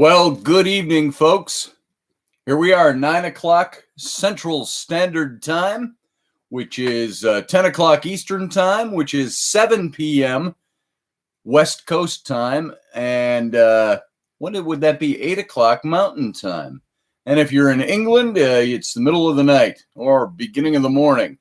Well, good evening, folks. Here we are, 9 o'clock Central Standard Time, which is 10 o'clock Eastern Time, which is 7 p.m. West Coast Time, and when would that be? 8 o'clock Mountain Time. And if you're in England, it's the middle of the night or beginning of the morning.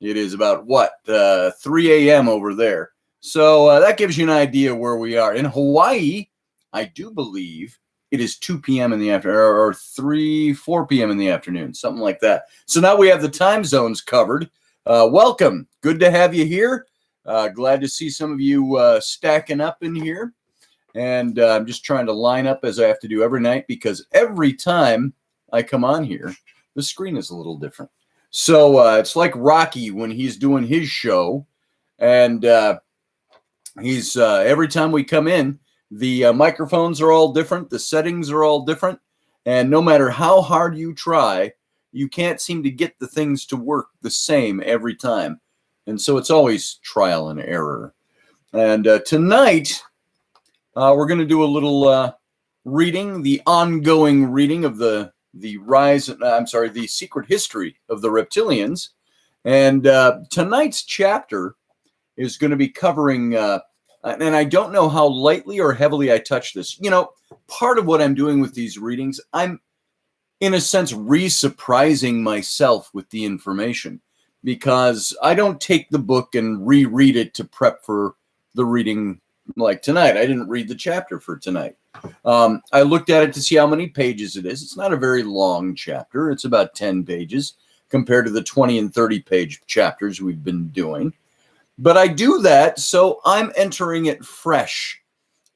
It is about, 3 a.m. over there. So that gives you an idea where we are. In Hawaii, I do believe it is 2 p.m. in the afternoon, or 4 p.m. in the afternoon, something like that. So now we have the time zones covered. Welcome. Good to have you here. Glad to see some of you stacking up in here. And I'm just trying to line up as I have to do every night, because every time I come on here, the screen is a little different. So it's like Rocky when he's doing his show. And he's every time we come in, the microphones are all different. The settings are all different. And no matter how hard you try, you can't seem to get the things to work the same every time. And so it's always trial and error. And tonight, we're going to do a little reading, the ongoing reading of the secret history of the Reptilians. And tonight's chapter is going to be covering, and I don't know how lightly or heavily I touch this. You know, part of what I'm doing with these readings, I'm, in a sense, re-surprising myself with the information, because I don't take the book and reread it to prep for the reading like tonight. I didn't read the chapter for tonight. I looked at it to see how many pages it is. It's not a very long chapter. It's about 10 pages compared to the 20 and 30 page chapters we've been doing. But I do that so I'm entering it fresh,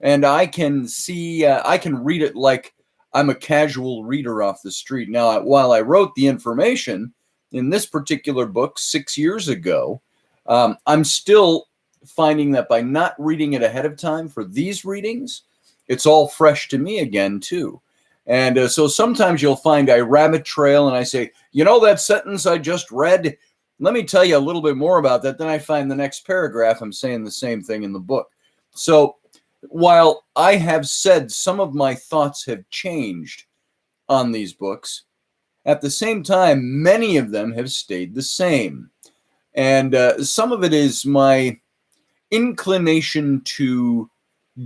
and I can see, I can read it like I'm a casual reader off the street. Now, while I wrote the information in this particular book 6 years ago, I'm still finding that by not reading it ahead of time for these readings, it's all fresh to me again, too. And so sometimes you'll find I rabbit trail and I say, you know, that sentence I just read, let me tell you a little bit more about that. Then I find the next paragraph, I'm saying the same thing in the book. So while I have said some of my thoughts have changed on these books, at the same time, many of them have stayed the same. And some of it is my inclination to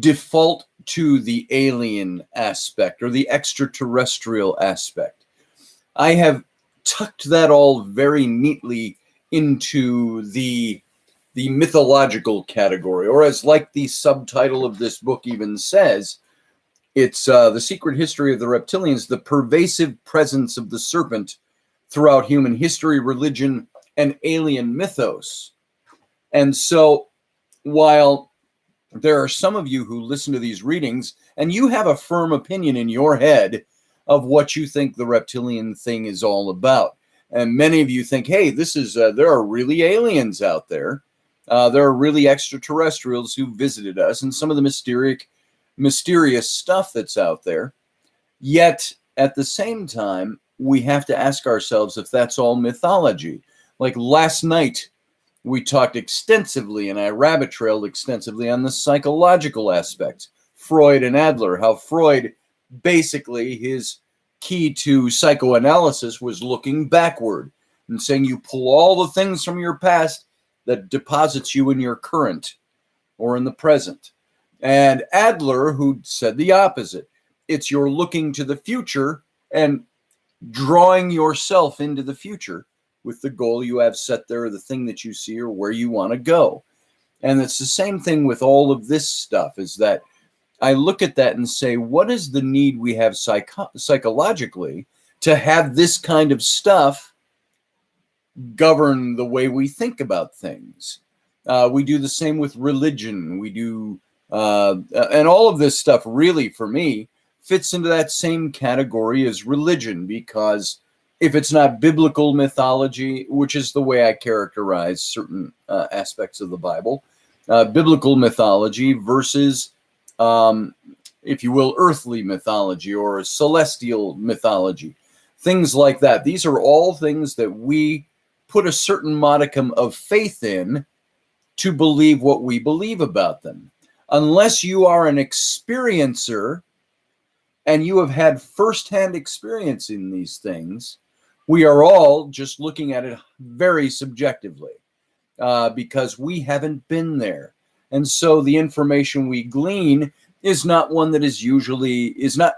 default to the alien aspect or the extraterrestrial aspect. I have tucked that all very neatly into the mythological category, or as like the subtitle of this book even says, it's The Secret History of the Reptilians, the pervasive presence of the serpent throughout human history, religion, and alien mythos. And so while there are some of you who listen to these readings and you have a firm opinion in your head of what you think the reptilian thing is all about, and many of you think, hey, this is there are really aliens out there. There are really extraterrestrials who visited us, and some of the mysterious stuff that's out there. Yet, at the same time, we have to ask ourselves if that's all mythology. Like last night, we talked extensively, and I rabbit trailed extensively on the psychological aspects. Freud and Adler, how Freud, basically, his key to psychoanalysis was looking backward and saying you pull all the things from your past that deposits you in your current or in the present. And Adler, who said the opposite. It's you're looking to the future and drawing yourself into the future with the goal you have set there, or the thing that you see, or where you want to go. And it's the same thing with all of this stuff, is that I look at that and say, what is the need we have psychologically to have this kind of stuff govern the way we think about things? We do the same with religion. We do, and all of this stuff really, for me, fits into that same category as religion, because if it's not biblical mythology, which is the way I characterize certain aspects of the Bible, biblical mythology versus if you will, earthly mythology or celestial mythology, things like that. These are all things that we put a certain modicum of faith in to believe what we believe about them. Unless you are an experiencer and you have had firsthand experience in these things, we are all just looking at it very subjectively because we haven't been there. And so the information we glean is not one that is not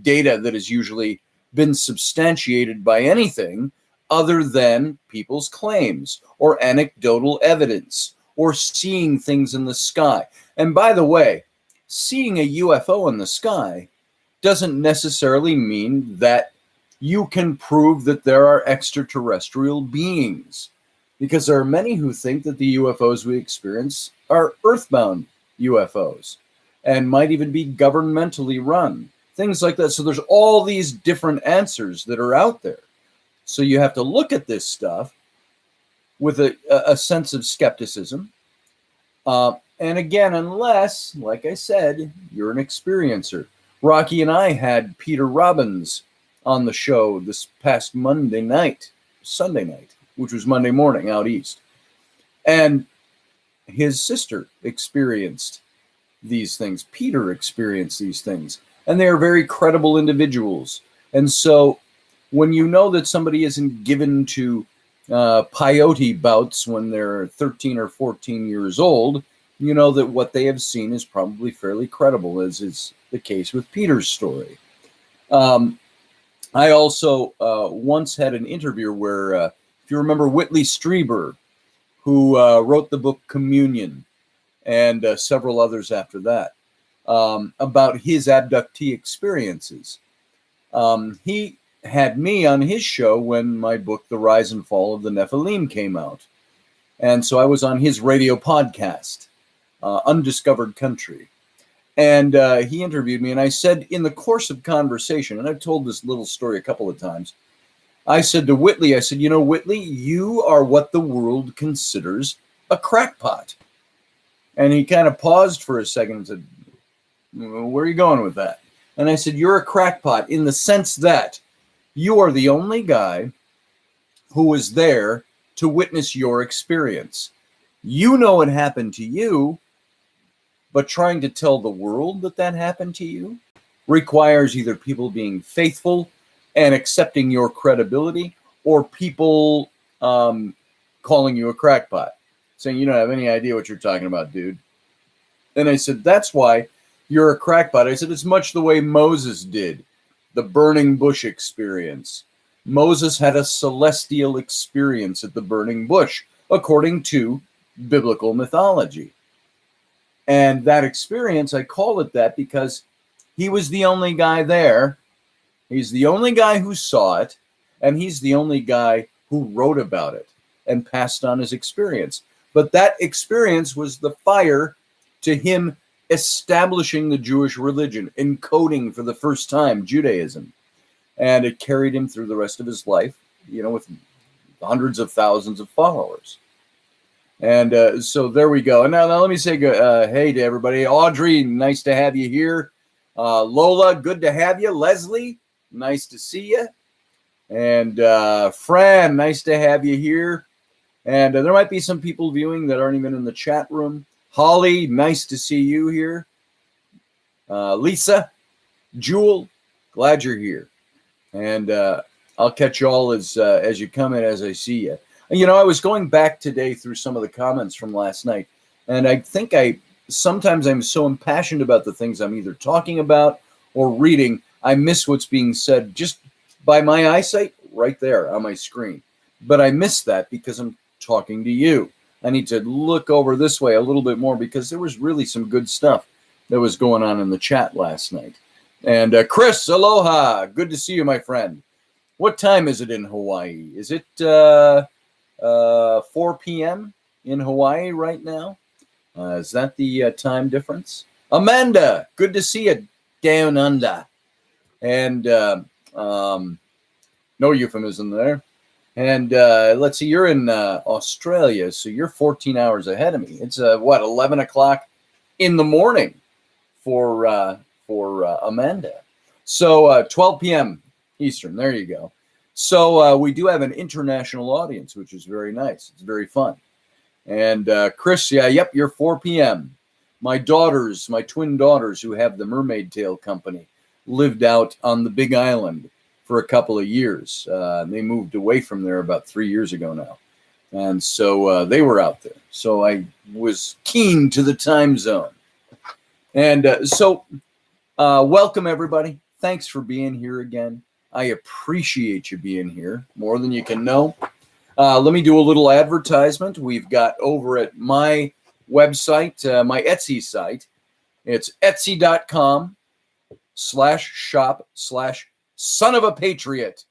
data that has usually been substantiated by anything other than people's claims or anecdotal evidence or seeing things in the sky. And by the way, seeing a UFO in the sky doesn't necessarily mean that you can prove that there are extraterrestrial beings, because there are many who think that the UFOs we experience are earthbound UFOs and might even be governmentally run, things like that. So there's all these different answers that are out there. So you have to look at this stuff with a sense of skepticism. And again, unless, like I said, you're an experiencer. Rocky and I had Peter Robbins on the show this past Sunday night, which was Monday morning out east. And his sister experienced these things. Peter experienced these things. And they are very credible individuals. And so when you know that somebody isn't given to peyote bouts when they're 13 or 14 years old, you know that what they have seen is probably fairly credible, as is the case with Peter's story. I also once had an interview where, if you remember Whitley Strieber, who wrote the book Communion, and several others after that, about his abductee experiences. He had me on his show when my book, The Rise and Fall of the Nephilim, came out. And so I was on his radio podcast, Undiscovered Country. And he interviewed me, and I said in the course of conversation, and I've told this little story a couple of times, I said to Whitley, I said, you know, Whitley, you are what the world considers a crackpot. And he kind of paused for a second and said, where are you going with that? And I said, you're a crackpot in the sense that you are the only guy who was there to witness your experience. You know it happened to you, but trying to tell the world that that happened to you requires either people being faithful and accepting your credibility, or people calling you a crackpot, saying, you don't have any idea what you're talking about, dude. And I said, that's why you're a crackpot. I said, it's much the way Moses did, the burning bush experience. Moses had a celestial experience at the burning bush, according to biblical mythology. And that experience, I call it that because he was the only guy there. He's the only guy who saw it, and he's the only guy who wrote about it and passed on his experience. But that experience was the fire to him establishing the Jewish religion, encoding for the first time Judaism. And it carried him through the rest of his life, you know, with hundreds of thousands of followers. And so there we go. And now let me say hey to everybody. Audrey, nice to have you here. Lola, good to have you. Leslie, nice to see you. And Fran, nice to have you here. And there might be some people viewing that aren't even in the chat room. Holly, nice to see you here. Lisa, Jewel, glad you're here. And I'll catch you all as you come in, as I see you. You know, I was going back today through some of the comments from last night, and I think sometimes I'm so impassioned about the things I'm either talking about or reading, I miss what's being said just by my eyesight right there on my screen. But I miss that because I'm talking to you. I need to look over this way a little bit more because there was really some good stuff that was going on in the chat last night. And Chris, aloha. Good to see you, my friend. What time is it in Hawaii? Is it 4 p.m. in Hawaii right now? Is that the time difference? Amanda, good to see you down under. And no euphemism there. And let's see, you're in Australia, so you're 14 hours ahead of me. It's 11 o'clock in the morning for Amanda. So 12 p.m. Eastern. There you go. So we do have an international audience, which is very nice. It's very fun. And Chris, yep, you're 4 p.m. My twin daughters who have the Mermaid Tail Company, lived out on the Big Island for a couple of years. They moved away from there about 3 years ago now. And so they were out there. So I was keen to the time zone. And so welcome, everybody. Thanks for being here again. I appreciate you being here more than you can know. Let me do a little advertisement. We've got over at my website, my Etsy site. It's etsy.com/shop/son-of-a-patriot.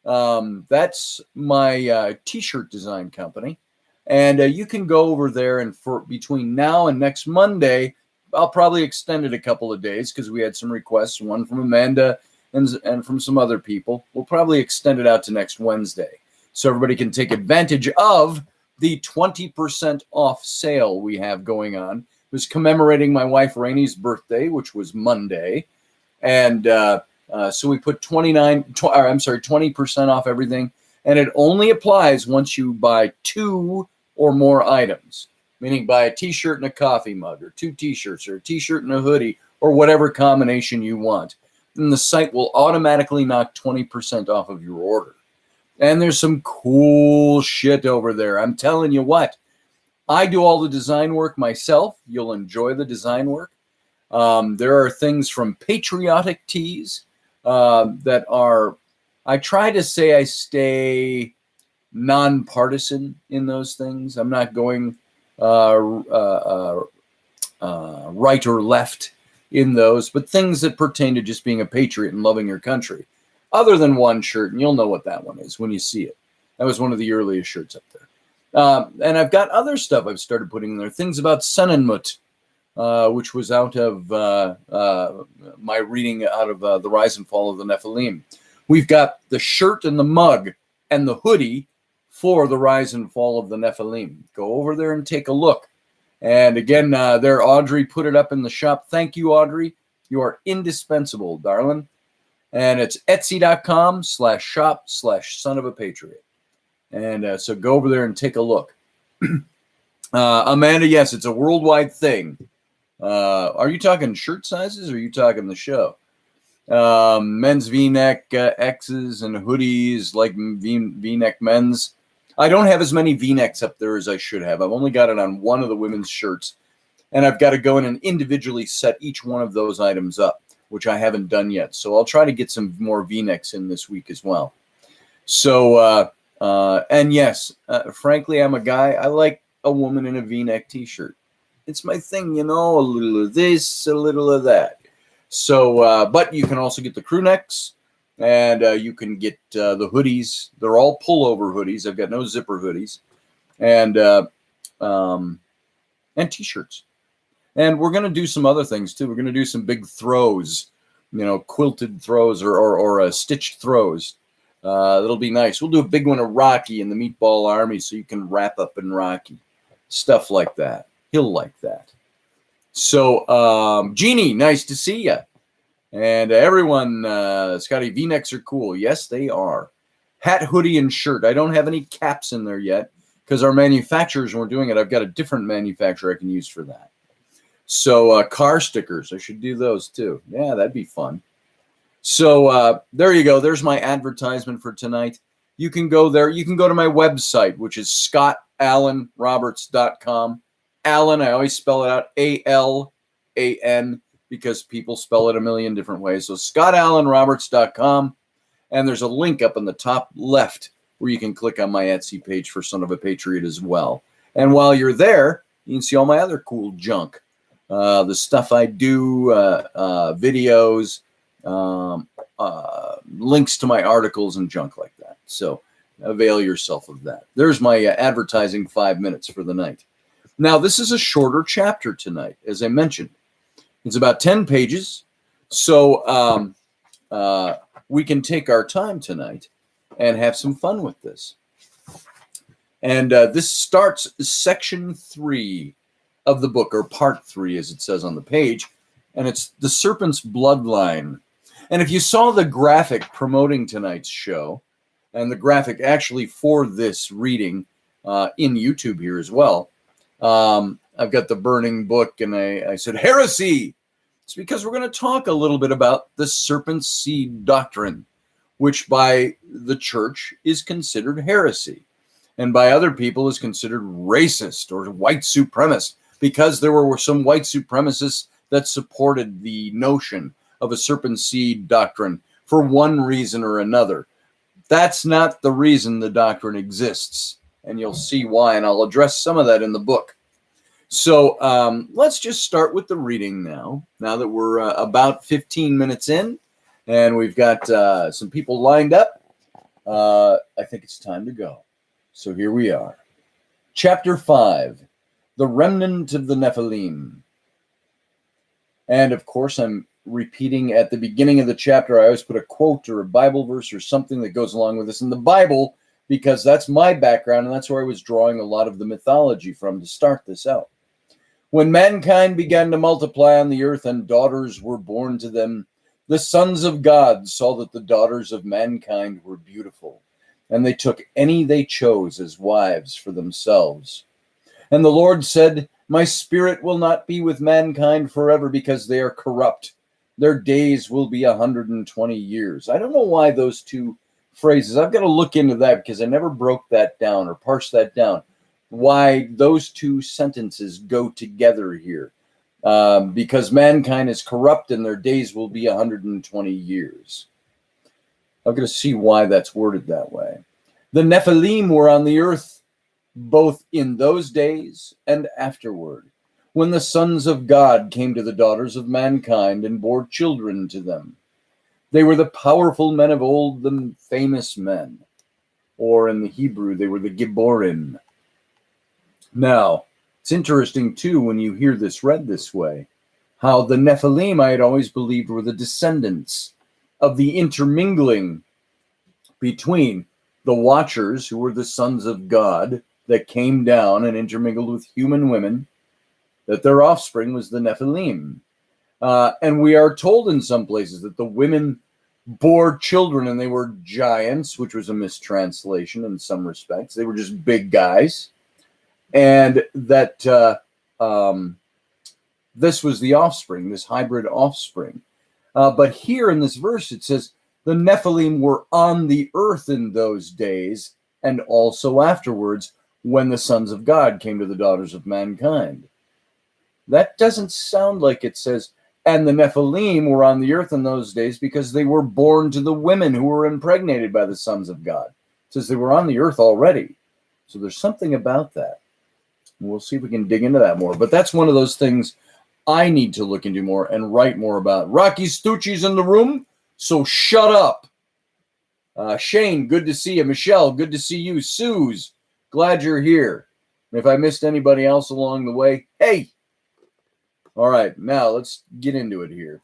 That's my t-shirt design company. And you can go over there, and for between now and next Monday, I'll probably extend it a couple of days because we had some requests, one from Amanda and from some other people. We'll probably extend it out to next Wednesday so everybody can take advantage of the 20% off sale we have going on. It was commemorating my wife Rainey's birthday, which was Monday. And so we put 20% off everything. And it only applies once you buy 2 or more items, meaning buy a t-shirt and a coffee mug, or 2 t-shirts, or a t-shirt and a hoodie, or whatever combination you want. And the site will automatically knock 20% off of your order. And there's some cool shit over there. I'm telling you what, I do all the design work myself. You'll enjoy the design work. There are things from patriotic tees that are, I try to say I stay nonpartisan in those things. I'm not going right or left in those, but things that pertain to just being a patriot and loving your country. Other than one shirt, and you'll know what that one is when you see it. That was one of the earliest shirts up there. And I've got other stuff I've started putting in there. Things about Senenmut, which was out of my reading out of The Rise and Fall of the Nephilim. We've got the shirt and the mug and the hoodie for The Rise and Fall of the Nephilim. Go over there and take a look. And again, there, Audrey put it up in the shop. Thank you, Audrey. You are indispensable, darling. And it's etsy.com/shop/son-of-a-patriot. And so go over there and take a look. Amanda, yes, it's a worldwide thing. Are you talking shirt sizes, or are you talking the show? Men's V-neck X's and hoodies, like V-neck men's. I don't have as many V-necks up there as I should have. I've only got it on one of the women's shirts, and I've got to go in and individually set each one of those items up, which I haven't done yet. So I'll try to get some more V-necks in this week as well. So, and yes, frankly, I'm a guy. I like a woman in a V-neck t-shirt. It's my thing, you know, a little of this, a little of that. So, but you can also get the crew necks, and you can get the hoodies. They're all pullover hoodies. I've got no zipper hoodies, and t-shirts. And we're going to do some other things too. We're going to do some big throws, you know, quilted throws or stitched throws. That'll be nice. We'll do a big one of Rocky and the Meatball Army, so you can wrap up in Rocky. Stuff like that. He'll like that. So, Jeannie, nice to see you. And everyone, Scotty, V-necks are cool. Yes, they are. Hat, hoodie, and shirt. I don't have any caps in there yet because our manufacturers weren't doing it. I've got a different manufacturer I can use for that. So, car stickers. I should do those too. Yeah, that'd be fun. So, there you go. There's my advertisement for tonight. You can go there. You can go to my website, which is scottallenroberts.com. Allen, I always spell it out A-L-A-N because people spell it a million different ways. So scottallenroberts.com, and there's a link up in the top left where you can click on my Etsy page for Son of a Patriot as well. And while you're there, you can see all my other cool junk. The stuff I do, videos, links to my articles and junk like that. So avail yourself of that. There's my advertising 5 minutes for the night. Now, this is a shorter chapter tonight, as I mentioned. It's about 10 pages, so we can take our time tonight and have some fun with this. And this starts section 3 of the book, or part 3, as it says on the page, and it's the Serpent's Bloodline. And if you saw the graphic promoting tonight's show, and the graphic actually for this reading in YouTube here as well, I've got the burning book, and I said, heresy! It's because we're going to talk a little bit about the Serpent Seed doctrine, which by the church is considered heresy, and by other people is considered racist or white supremacist, because there were some white supremacists that supported the notion of a Serpent Seed doctrine for one reason or another. That's not the reason the doctrine exists, and you'll see why, and I'll address some of that in the book. So let's just start with the reading now that we're about 15 minutes in, and we've got some people lined up. I think it's time to go. So here we are. Chapter 5, The Remnant of the Nephilim. And of course, I'm repeating at the beginning of the chapter, I always put a quote or a Bible verse or something that goes along with this in the Bible, because that's my background, and that's where I was drawing a lot of the mythology from to start this out. When mankind began to multiply on the earth and daughters were born to them, the sons of God saw that the daughters of mankind were beautiful, and they took any they chose as wives for themselves. And the Lord said, My spirit will not be with mankind forever, because they are corrupt. Their days will be 120 years. I don't know why those two phrases. I've got to look into that, because I never broke that down or parsed that down. Why those two sentences go together here. Because mankind is corrupt and their days will be 120 years. I'm going to see why that's worded that way. The Nephilim were on the earth both in those days and afterward, when the sons of God came to the daughters of mankind and bore children to them. They were the powerful men of old, the famous men. Or in the Hebrew, they were the Gibborim. Now, it's interesting, too, when you hear this read this way, how the Nephilim, I had always believed, were the descendants of the intermingling between the Watchers, who were the sons of God, that came down and intermingled with human women, that their offspring was the Nephilim. And we are told in some places that the women bore children and they were giants, which was a mistranslation in some respects. They were just big guys. And that this was the offspring, this hybrid offspring. But here in this verse, it says, the Nephilim were on the earth in those days, and also afterwards, when the sons of God came to the daughters of mankind. That doesn't sound like it says, and the Nephilim were on the earth in those days because they were born to the women who were impregnated by the sons of God. It says they were on the earth already. So there's something about that. We'll see if we can dig into that more. But that's one of those things I need to look into more and write more about. Rocky Stucci's in the room, so shut up. Shane, good to see you. Michelle, good to see you. Suze, glad you're here. If I missed anybody else along the way, hey. All right, now let's get into it here.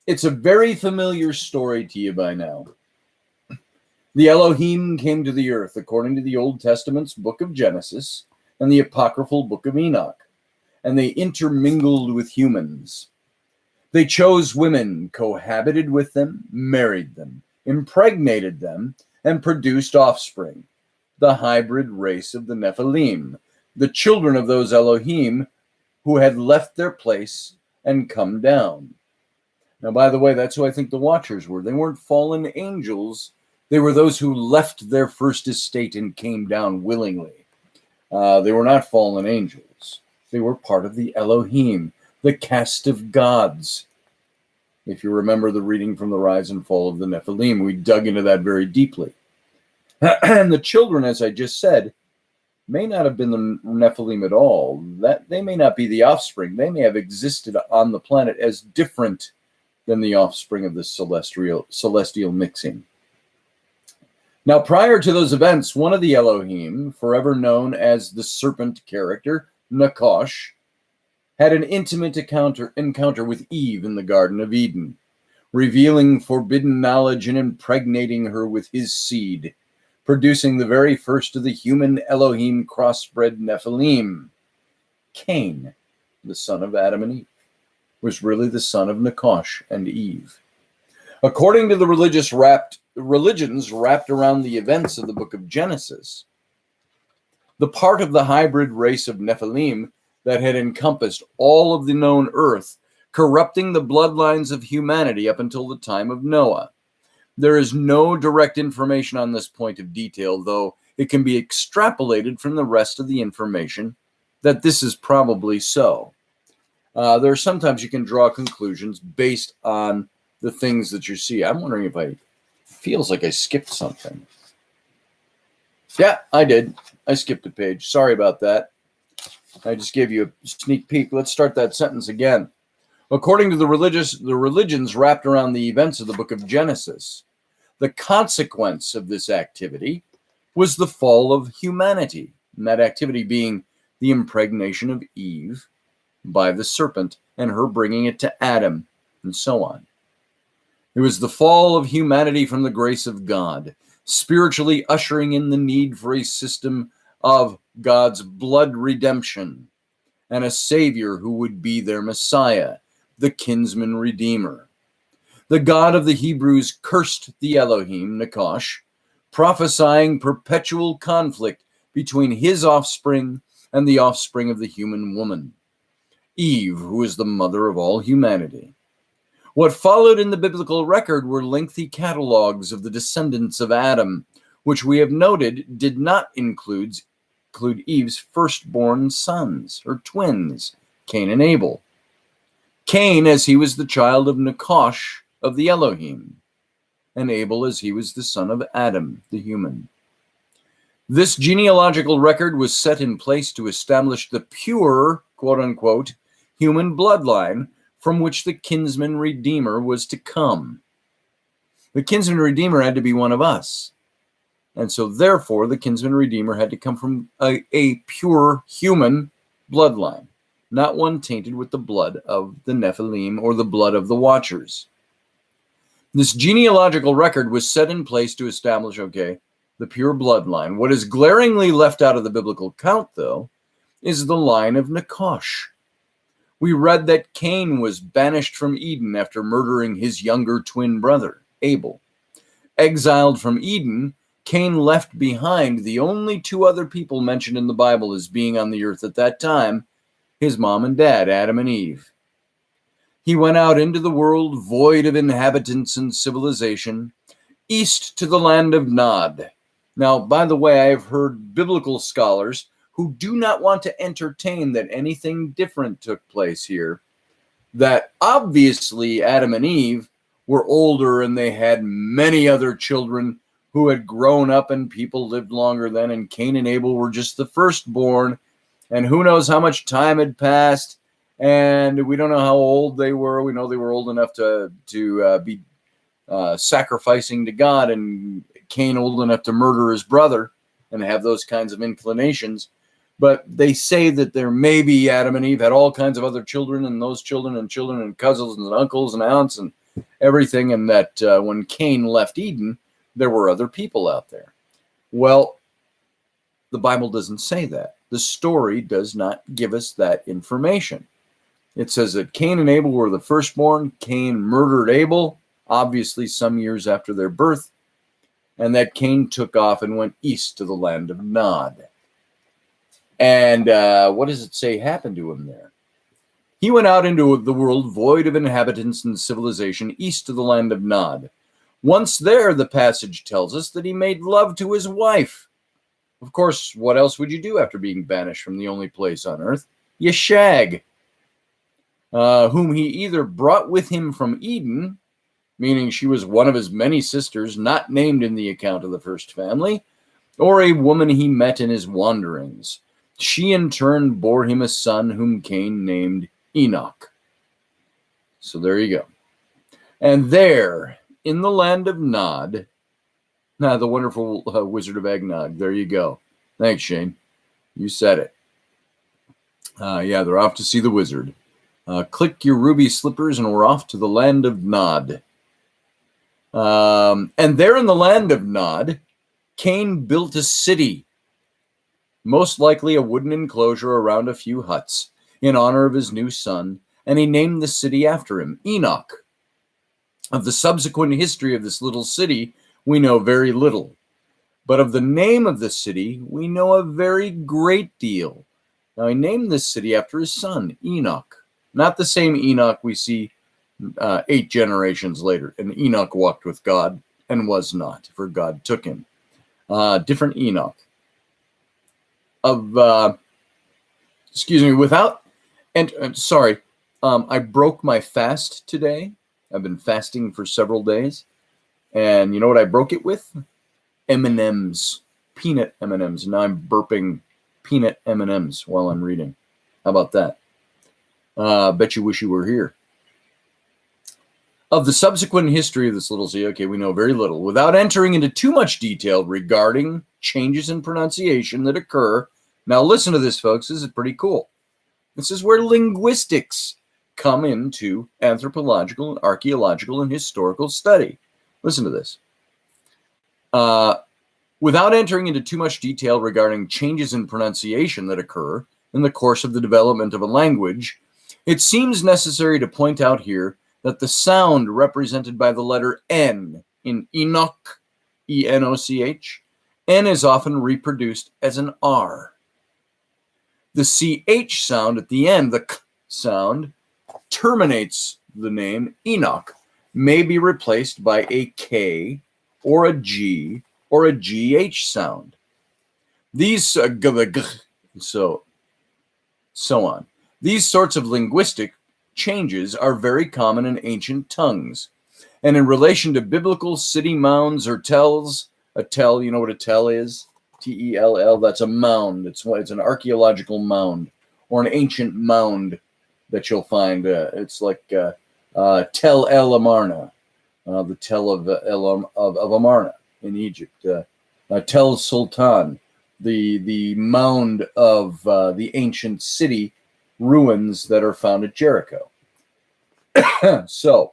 It's a very familiar story to you by now. The Elohim came to the earth according to the Old Testament's book of Genesis and the apocryphal book of Enoch, and they intermingled with humans. They chose women, cohabited with them, married them, impregnated them, and produced offspring, the hybrid race of the Nephilim, the children of those Elohim who had left their place and come down. Now, by the way, that's who I think the Watchers were. They weren't fallen angels. They were those who left their first estate and came down willingly. They were not fallen angels. They were part of the Elohim, the Caste of Gods. If you remember the reading from the Rise and Fall of the Nephilim, we dug into that very deeply. And the children, as I just said, may not have been the Nephilim at all. That they may not be the offspring. They may have existed on the planet as different than the offspring of the celestial mixing. Now, prior to those events, one of the Elohim, forever known as the serpent character, Nakash, had an intimate encounter with Eve in the Garden of Eden, revealing forbidden knowledge and impregnating her with his seed, producing the very first of the human Elohim crossbred Nephilim. Cain, the son of Adam and Eve, was really the son of Nakash and Eve. According to the religions wrapped around the events of the book of Genesis, the part of the hybrid race of Nephilim that had encompassed all of the known earth corrupting the bloodlines of humanity up until the time of Noah. There is no direct information on this point of detail, though it can be extrapolated from the rest of the information that this is probably so. There are sometimes you can draw conclusions based on the things that you see. I'm wondering if it feels like I skipped something. Yeah, I did. I skipped a page. Sorry about that. I just gave you a sneak peek. Let's start that sentence again. According to the religions wrapped around the events of the book of Genesis, the consequence of this activity was the fall of humanity, and that activity being the impregnation of Eve by the serpent and her bringing it to Adam, and so on. It was the fall of humanity from the grace of God, spiritually ushering in the need for a system of God's blood redemption and a Savior who would be their Messiah, the Kinsman Redeemer. The God of the Hebrews cursed the Elohim, Nakash, prophesying perpetual conflict between his offspring and the offspring of the human woman, Eve, who is the mother of all humanity. What followed in the biblical record were lengthy catalogs of the descendants of Adam, which we have noted did not include Eve's firstborn sons, or twins, Cain and Abel. Cain, as he was the child of Nakash of the Elohim, and Abel as he was the son of Adam, the human. This genealogical record was set in place to establish the pure, quote-unquote, human bloodline from which the Kinsman Redeemer was to come. The Kinsman Redeemer had to be one of us. And so therefore, the Kinsman Redeemer had to come from a pure human bloodline, not one tainted with the blood of the Nephilim or the blood of the Watchers. This genealogical record was set in place to establish, the pure bloodline. What is glaringly left out of the biblical count, though, is the line of Nakash. We read that Cain was banished from Eden after murdering his younger twin brother, Abel. Exiled from Eden, Cain left behind the only two other people mentioned in the Bible as being on the earth at that time, his mom and dad, Adam and Eve. He went out into the world void of inhabitants and civilization, east to the land of Nod. Now, by the way, I have heard biblical scholars who do not want to entertain that anything different took place here, that obviously Adam and Eve were older and they had many other children who had grown up and people lived longer then, and Cain and Abel were just the firstborn, and who knows how much time had passed, and we don't know how old they were. We know they were old enough to be sacrificing to God, and Cain old enough to murder his brother and have those kinds of inclinations. But they say that there maybe Adam and Eve had all kinds of other children, and those children and cousins and uncles and aunts and everything, and that when Cain left Eden, there were other people out there. Well, the Bible doesn't say that. The story does not give us that information. It says that Cain and Abel were the firstborn. Cain murdered Abel, obviously some years after their birth, and that Cain took off and went east to the land of Nod. And what does it say happened to him there? He went out into the world void of inhabitants and civilization east to the land of Nod. Once there, the passage tells us that he made love to his wife. Of course, what else would you do after being banished from the only place on earth? You shag. Whom he either brought with him from Eden, meaning she was one of his many sisters not named in the account of the first family, or a woman he met in his wanderings. She in turn bore him a son whom Cain named Enoch. So there you go. And there, in the land of Nod, the wonderful Wizard of Eggnog, there you go. Thanks, Shane. You said it. Yeah, they're off to see the wizard. Click your ruby slippers and we're off to the land of Nod. And there in the land of Nod, Cain built a city, most likely a wooden enclosure around a few huts, in honor of his new son, and he named the city after him, Enoch. Of the subsequent history of this little city, we know very little. But of the name of the city, we know a very great deal. Now, he named this city after his son, Enoch. Not the same Enoch we see 8 generations later. And Enoch walked with God and was not, for God took him. Different Enoch. Without, and sorry, I broke my fast today. I've been fasting for several days. And you know what I broke it with? M&Ms, peanut M&Ms. Now I'm burping peanut M&Ms while I'm reading. How about that? Bet you wish you were here. Of the subsequent history of this little Z, okay, we know very little. Without entering into too much detail regarding changes in pronunciation that occur. Now listen to this, folks. This is pretty cool. This is where linguistics come into anthropological and archaeological and historical study. Listen to this. Without entering into too much detail regarding changes in pronunciation that occur in the course of the development of a language, it seems necessary to point out here that the sound represented by the letter N in Enoch, E-N-O-C-H, N is often reproduced as an R. The CH sound at the end, the K sound, terminates the name Enoch, may be replaced by a K or a G or a GH sound. These so on. These sorts of linguistic changes are very common in ancient tongues. And in relation to biblical city mounds or tells, a tell, you know what a tell is? T-E-L-L, that's a mound. It's an archaeological mound or an ancient mound that you'll find. It's like Tel El Amarna, the Tell of Amarna in Egypt. Tel Sultan, the mound of the ancient city ruins that are found at Jericho. So,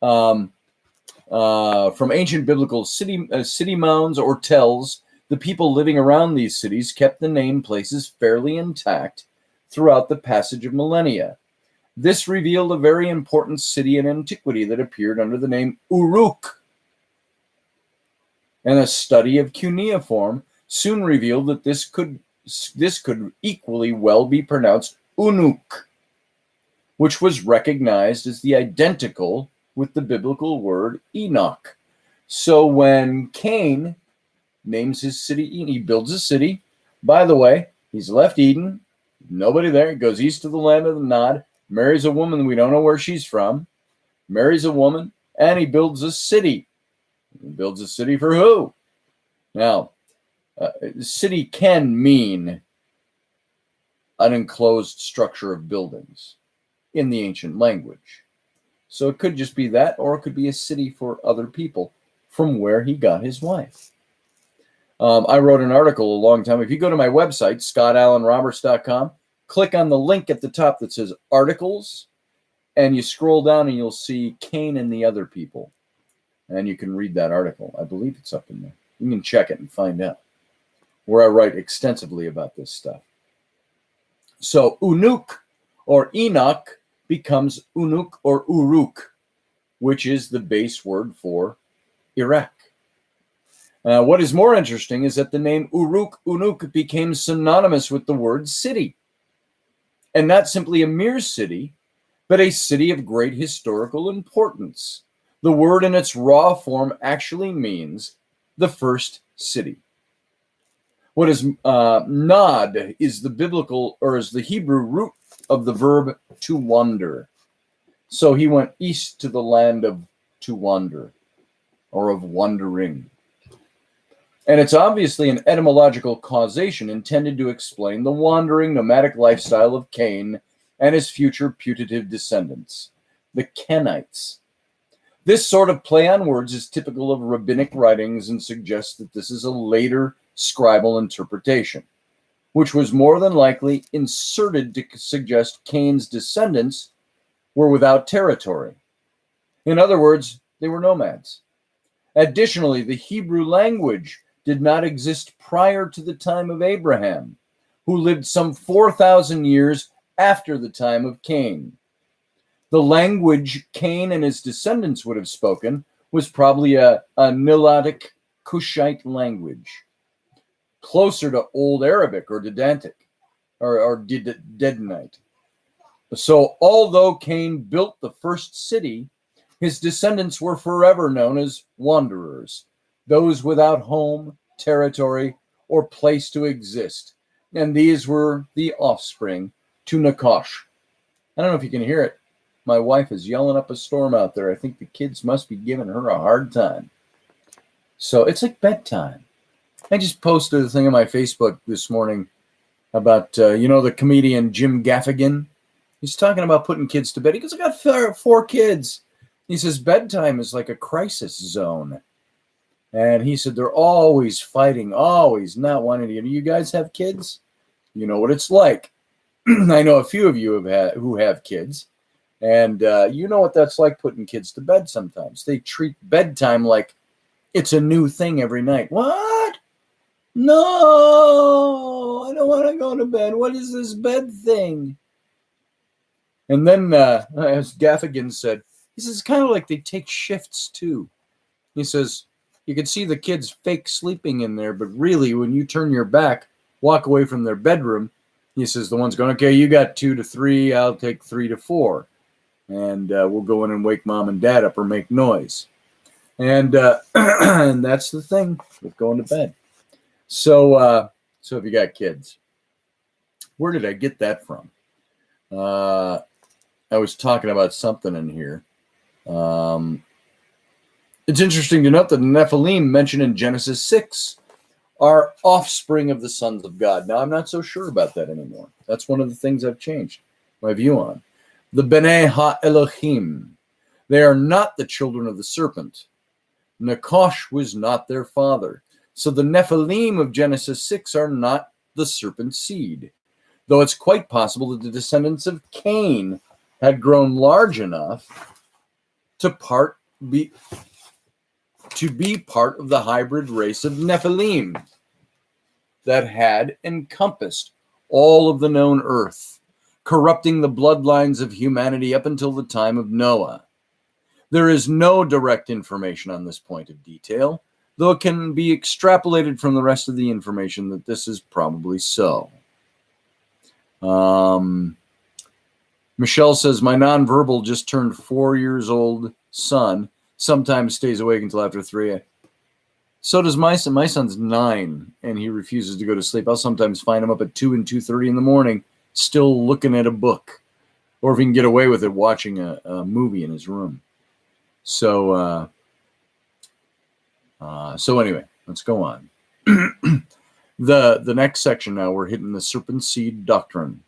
from ancient biblical city mounds or tells, the people living around these cities kept the name places fairly intact throughout the passage of millennia. This revealed a very important city in antiquity that appeared under the name Uruk. And a study of cuneiform soon revealed that this could equally well be pronounced Unuk, which was recognized as the identical with the biblical word Enoch. So when Cain names his city, he builds a city. By the way, he's left Eden, nobody there, goes east to the land of the Nod, marries a woman we don't know where she's from, marries a woman, and he builds a city. He builds a city for who? Now, city can mean an enclosed structure of buildings in the ancient language. So it could just be that, or it could be a city for other people from where he got his wife. I wrote an article a long time. If you go to my website, scottallenroberts.com, click on the link at the top that says articles, and you scroll down and you'll see Cain and the other people. And you can read that article. I believe it's up in there. You can check it and find out, where I write extensively about this stuff. So Unuk or Enoch becomes Unuk or Uruk, which is the base word for Iraq. What is more interesting is that the name Uruk, Unuk became synonymous with the word city. And not simply a mere city, but a city of great historical importance. The word in its raw form actually means the first city. What is Nod is the biblical, or is the Hebrew root of the verb to wander. So he went east to the land of to wander, or of wandering. And it's obviously an etymological causation intended to explain the wandering nomadic lifestyle of Cain and his future putative descendants, the Kenites. This sort of play on words is typical of rabbinic writings and suggests that this is a later scribal interpretation, which was more than likely inserted to suggest Cain's descendants were without territory. In other words, they were nomads. Additionally, the Hebrew language did not exist prior to the time of Abraham, who lived some 4,000 years after the time of Cain. The language Cain and his descendants would have spoken was probably a Nilotic Cushite language, closer to Old Arabic or Dedantic or Dedanite. So although Cain built the first city, his descendants were forever known as wanderers, those without home, territory, or place to exist. And these were the offspring to Nakash. I don't know if you can hear it. My wife is yelling up a storm out there. I think the kids must be giving her a hard time. So it's like bedtime. I just posted a thing on my Facebook this morning about, the comedian Jim Gaffigan. He's talking about putting kids to bed. He goes, I got 4 kids. He says, bedtime is like a crisis zone. And he said, they're always fighting, always not wanting to. Do you guys have kids? You know what it's like. I know a few of you who have kids. And you know what that's like, putting kids to bed sometimes. They treat bedtime like it's a new thing every night. What? No, I don't want to go to bed. What is this bed thing? And then, as Gaffigan said, he says, it's kind of like they take shifts too. He says, you can see the kids fake sleeping in there, but really when you turn your back, walk away from their bedroom, he says, the one's going, okay, you got 2 to 3, I'll take 3 to 4. And we'll go in and wake mom and dad up or make noise. And and that's the thing with going to bed. So if you got kids, where did I get that from? I was talking about something in here. It's interesting to note that the Nephilim mentioned in Genesis 6 are offspring of the sons of God. Now, I'm not so sure about that anymore. That's one of the things I've changed my view on. The B'nai Ha-Elohim, they are not the children of the serpent. Nakash was not their father. So the Nephilim of Genesis 6 are not the serpent seed, though it's quite possible that the descendants of Cain had grown large enough to be part of the hybrid race of Nephilim that had encompassed all of the known earth, corrupting the bloodlines of humanity up until the time of Noah. There is no direct information on this point of detail, though it can be extrapolated from the rest of the information that this is probably so. Michelle says, my nonverbal just turned 4 years old son sometimes stays awake until after 3. So does my son. My son's 9, and he refuses to go to sleep. I'll sometimes find him up at 2 and 2:30 in the morning, still looking at a book, or if he can get away with it, watching a movie in his room. So anyway, let's go on. The next section now, we're hitting the Serpent Seed Doctrine.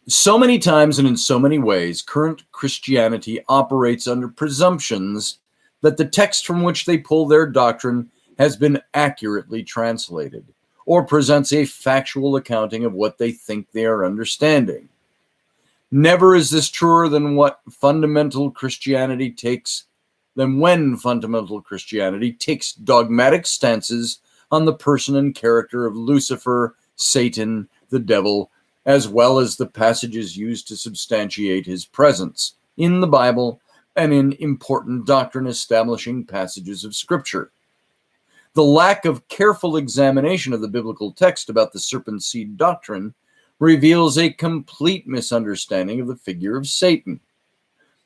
So many times and in so many ways, current Christianity operates under presumptions that the text from which they pull their doctrine has been accurately translated, or presents a factual accounting of what they think they are understanding. Never is this truer than when fundamental Christianity takes dogmatic stances on the person and character of Lucifer, Satan, the devil, as well as the passages used to substantiate his presence in the Bible and in important doctrine establishing passages of Scripture. The lack of careful examination of the biblical text about the serpent seed doctrine reveals a complete misunderstanding of the figure of Satan.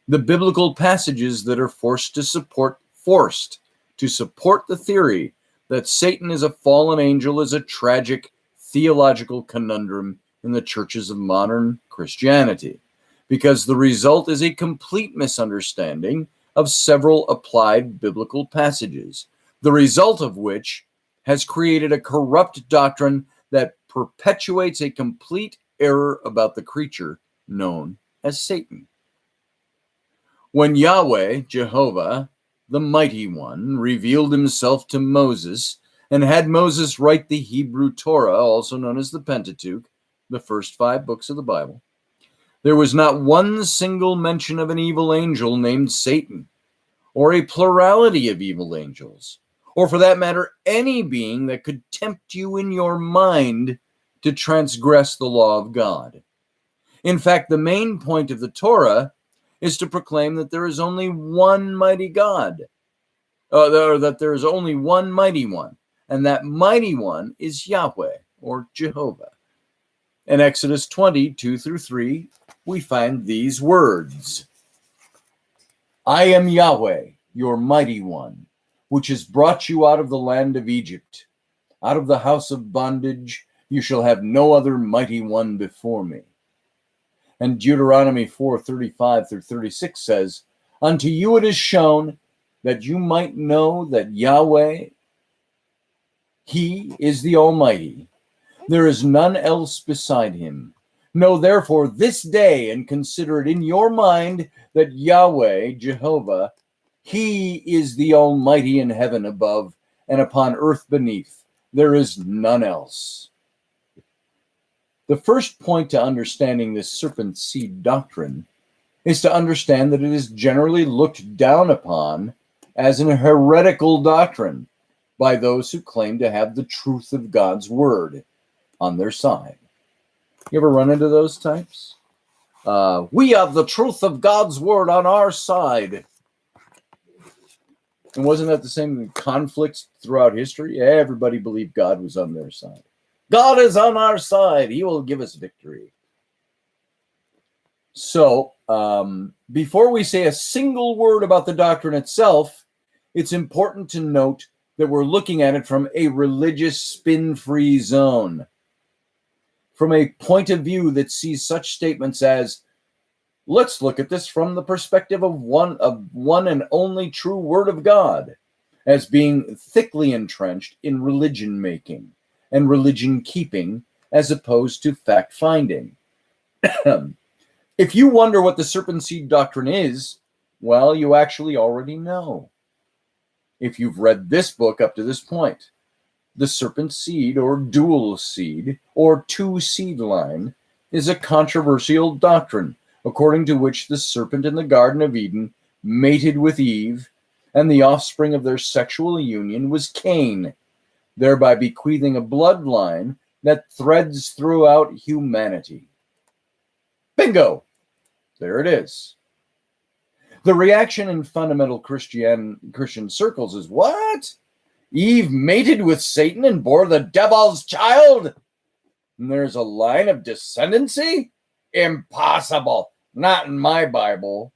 The biblical passages that are forced to support the theory that Satan is a fallen angel is a tragic theological conundrum in the churches of modern Christianity, because the result is a complete misunderstanding of several applied biblical passages, the result of which has created a corrupt doctrine that perpetuates a complete error about the creature known as Satan. When Yahweh, Jehovah, the Mighty One, revealed himself to Moses and had Moses write the Hebrew Torah, also known as the Pentateuch, the first 5 books of the Bible, there was not one single mention of an evil angel named Satan, or a plurality of evil angels, or for that matter, any being that could tempt you in your mind to transgress the law of God. In fact, the main point of the Torah is to proclaim that there is only one mighty God, or that there is only one mighty one, and that mighty one is Yahweh, or Jehovah. In Exodus 20:2-3, we find these words. I am Yahweh, your mighty one, which has brought you out of the land of Egypt. Out of the house of bondage, you shall have no other mighty one before me. And Deuteronomy 4:35-36 says, unto you it is shown that you might know that Yahweh, he is the Almighty. There is none else beside him. Know therefore this day and consider it in your mind that Yahweh, Jehovah, he is the Almighty in heaven above and upon earth beneath. There is none else. The first point to understanding this serpent seed doctrine is to understand that it is generally looked down upon as an heretical doctrine by those who claim to have the truth of God's word on their side. You ever run into those types? We have the truth of God's word on our side. And wasn't that the same conflicts throughout history? Everybody believed God was on their side. God is on our side. He will give us victory. So, before we say a single word about the doctrine itself, it's important to note that we're looking at it from a religious spin-free zone. From a point of view that sees such statements as, let's look at this from the perspective of one and only true word of God, as being thickly entrenched in religion making and religion keeping, as opposed to fact finding. If you wonder what the serpent seed doctrine is, well, you actually already know. If you've read this book up to this point, the serpent seed or dual seed or two seed line is a controversial doctrine, according to which the serpent in the Garden of Eden mated with Eve, and the offspring of their sexual union was Cain, thereby bequeathing a bloodline that threads throughout humanity. Bingo! There it is. The reaction in fundamental Christian circles is, what? Eve mated with Satan and bore the devil's child? And there's a line of descendancy? Impossible. Not in my Bible.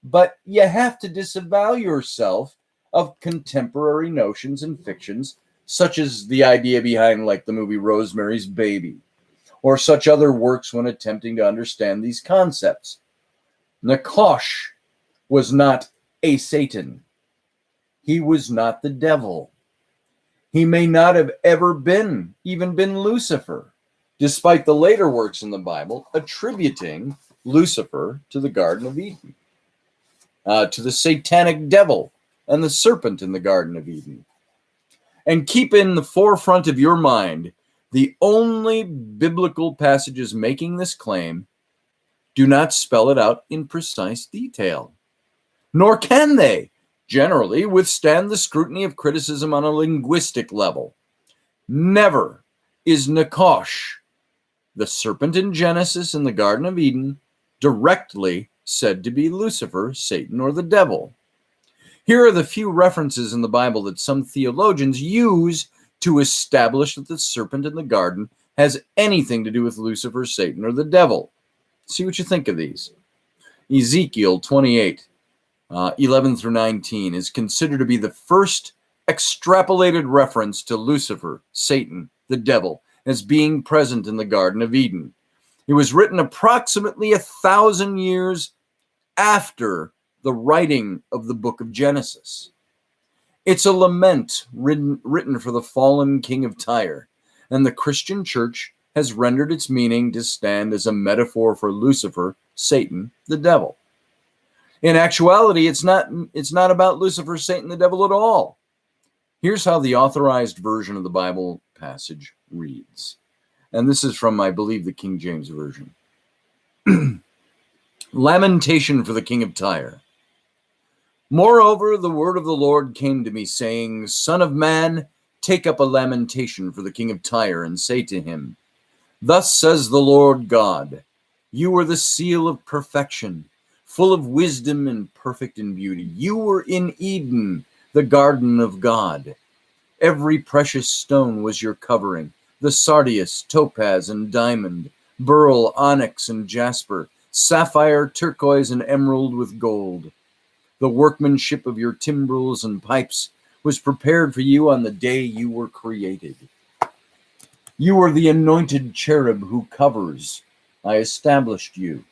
But you have to disavow yourself of contemporary notions and fictions, such as the idea behind, like, the movie Rosemary's Baby, or such other works when attempting to understand these concepts. Nakash was not a Satan. He was not the devil. He may not have ever even been Lucifer, despite the later works in the Bible attributing Lucifer to the Garden of Eden, to the satanic devil and the serpent in the Garden of Eden. And keep in the forefront of your mind the only biblical passages making this claim do not spell it out in precise detail, nor can they generally withstand the scrutiny of criticism on a linguistic level. Never is Nakash, the serpent in Genesis in the Garden of Eden, directly said to be Lucifer, Satan, or the devil. Here are the few references in the Bible that some theologians use to establish that the serpent in the garden has anything to do with Lucifer, Satan, or the devil. See what you think of these. Ezekiel 28, 11-19 is considered to be the first extrapolated reference to Lucifer, Satan, the devil, as being present in the Garden of Eden. It was written approximately 1,000 years after the writing of the book of Genesis. It's a lament written for the fallen king of Tyre, and the Christian church has rendered its meaning to stand as a metaphor for Lucifer, Satan, the devil. In actuality, it's not about Lucifer, Satan, the devil at all. Here's how the authorized version of the Bible passage reads. And this is from, I believe, the King James Version. Lamentation for the king of Tyre. Moreover, the word of the Lord came to me, saying, Son of man, take up a lamentation for the king of Tyre, and say to him, Thus says the Lord God, you were the seal of perfection, full of wisdom and perfect in beauty. You were in Eden, the garden of God. Every precious stone was your covering, the sardius, topaz, and diamond, beryl, onyx, and jasper, sapphire, turquoise, and emerald with gold. The workmanship of your timbrels and pipes was prepared for you on the day you were created. You were the anointed cherub who covers. I established you.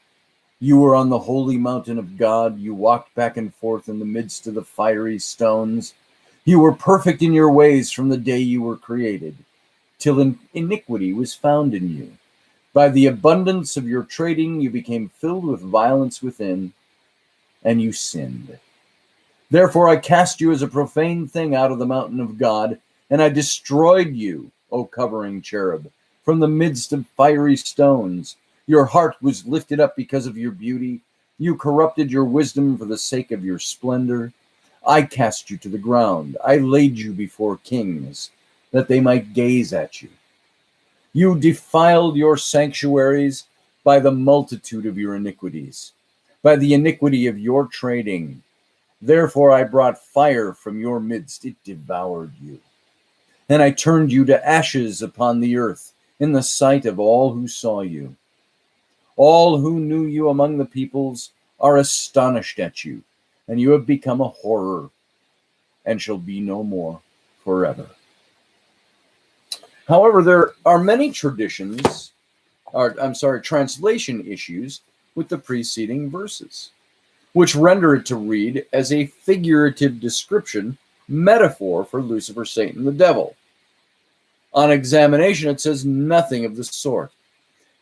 You were on the holy mountain of God. You walked back and forth in the midst of the fiery stones. You were perfect in your ways from the day you were created, till iniquity was found in you. By the abundance of your trading, you became filled with violence within, and you sinned. Therefore I cast you as a profane thing out of the mountain of God, and I destroyed you, O covering cherub, from the midst of fiery stones. Your heart was lifted up because of your beauty. You corrupted your wisdom for the sake of your splendor. I cast you to the ground. I laid you before kings, that they might gaze at you. You defiled your sanctuaries by the multitude of your iniquities, by the iniquity of your trading. Therefore I brought fire from your midst. It devoured you. And I turned you to ashes upon the earth in the sight of all who saw you. All who knew you among the peoples are astonished at you, and you have become a horror and shall be no more forever. However, there are many translation issues with the preceding verses, which render it to read as a figurative description, metaphor for Lucifer, Satan, the devil. On examination, it says nothing of the sort.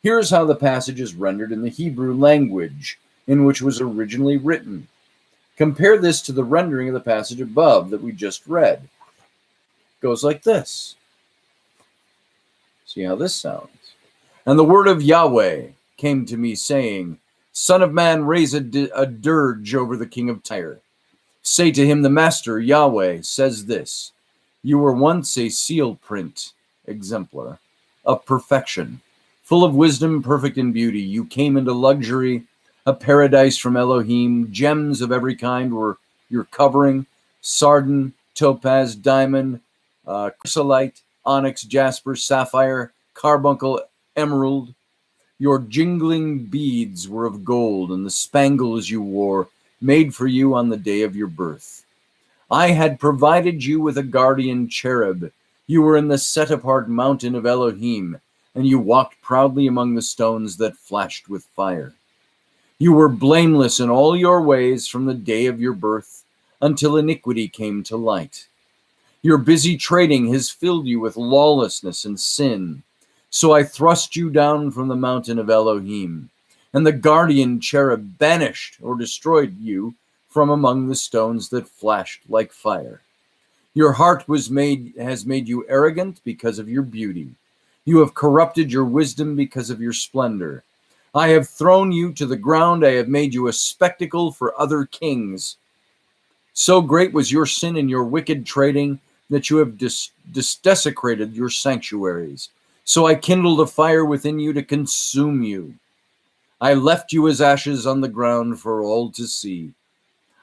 Here's how the passage is rendered in the Hebrew language in which it was originally written. Compare this to the rendering of the passage above that we just read. It goes like this. See how this sounds. And the word of Yahweh came to me, saying, Son of man, raise a dirge over the king of Tyre. Say to him, the master, Yahweh, says this, You were once a seal print, exemplar, of perfection, full of wisdom, perfect in beauty. You came into luxury, a paradise from Elohim. Gems of every kind were your covering, sardine, topaz, diamond, chrysolite, onyx, jasper, sapphire, carbuncle, emerald. Your jingling beads were of gold, and the spangles you wore made for you on the day of your birth. I had provided you with a guardian cherub. You were in the set-apart mountain of Elohim, and you walked proudly among the stones that flashed with fire. You were blameless in all your ways from the day of your birth until iniquity came to light. Your busy trading has filled you with lawlessness and sin. So I thrust you down from the mountain of Elohim, and the guardian cherub banished or destroyed you from among the stones that flashed like fire. Your heart has made you arrogant because of your beauty. You have corrupted your wisdom because of your splendor. I have thrown you to the ground. I have made you a spectacle for other kings. So great was your sin and your wicked trading that you have desecrated your sanctuaries. So I kindled a fire within you to consume you. I left you as ashes on the ground for all to see.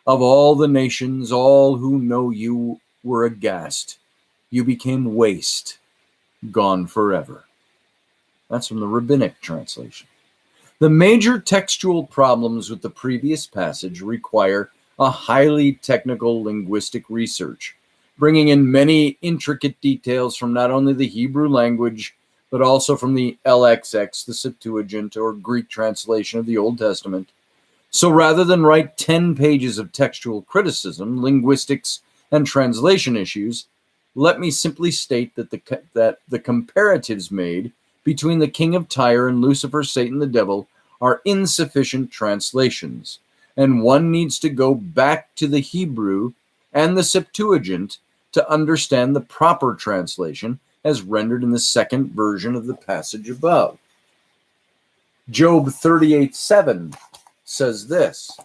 Of all the nations, all who know you were aghast. You became waste, gone forever. That's from the rabbinic translation. The major textual problems with the previous passage require a highly technical linguistic research, bringing in many intricate details from not only the Hebrew language, but also from the LXX, the Septuagint, or Greek translation of the Old Testament. So rather than write 10 pages of textual criticism, linguistics, and translation issues, let me simply state that the comparatives made between the king of Tyre and Lucifer, Satan, the devil, are insufficient translations, and one needs to go back to the Hebrew and the Septuagint to understand the proper translation as rendered in the second version of the passage above. Job 38:7 says this.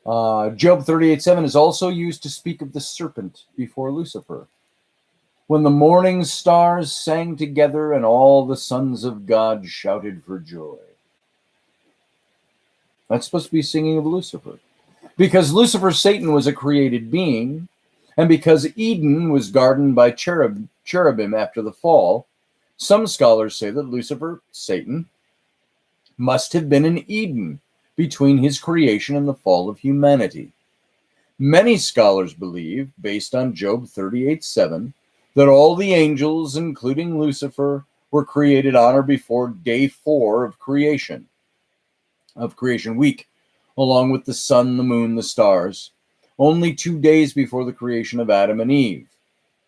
Job 38:7 is also used to speak of the serpent before Lucifer. When the morning stars sang together and all the sons of God shouted for joy. That's supposed to be singing of Lucifer. Because Lucifer, Satan, was a created being, and because Eden was guarded by cherubim after the fall, some scholars say that Lucifer, Satan, must have been in Eden between his creation and the fall of humanity. Many scholars believe, based on Job 38:7, that all the angels, including Lucifer, were created on or before day 4 of creation week, along with the sun, the moon, the stars, only 2 days before the creation of Adam and Eve.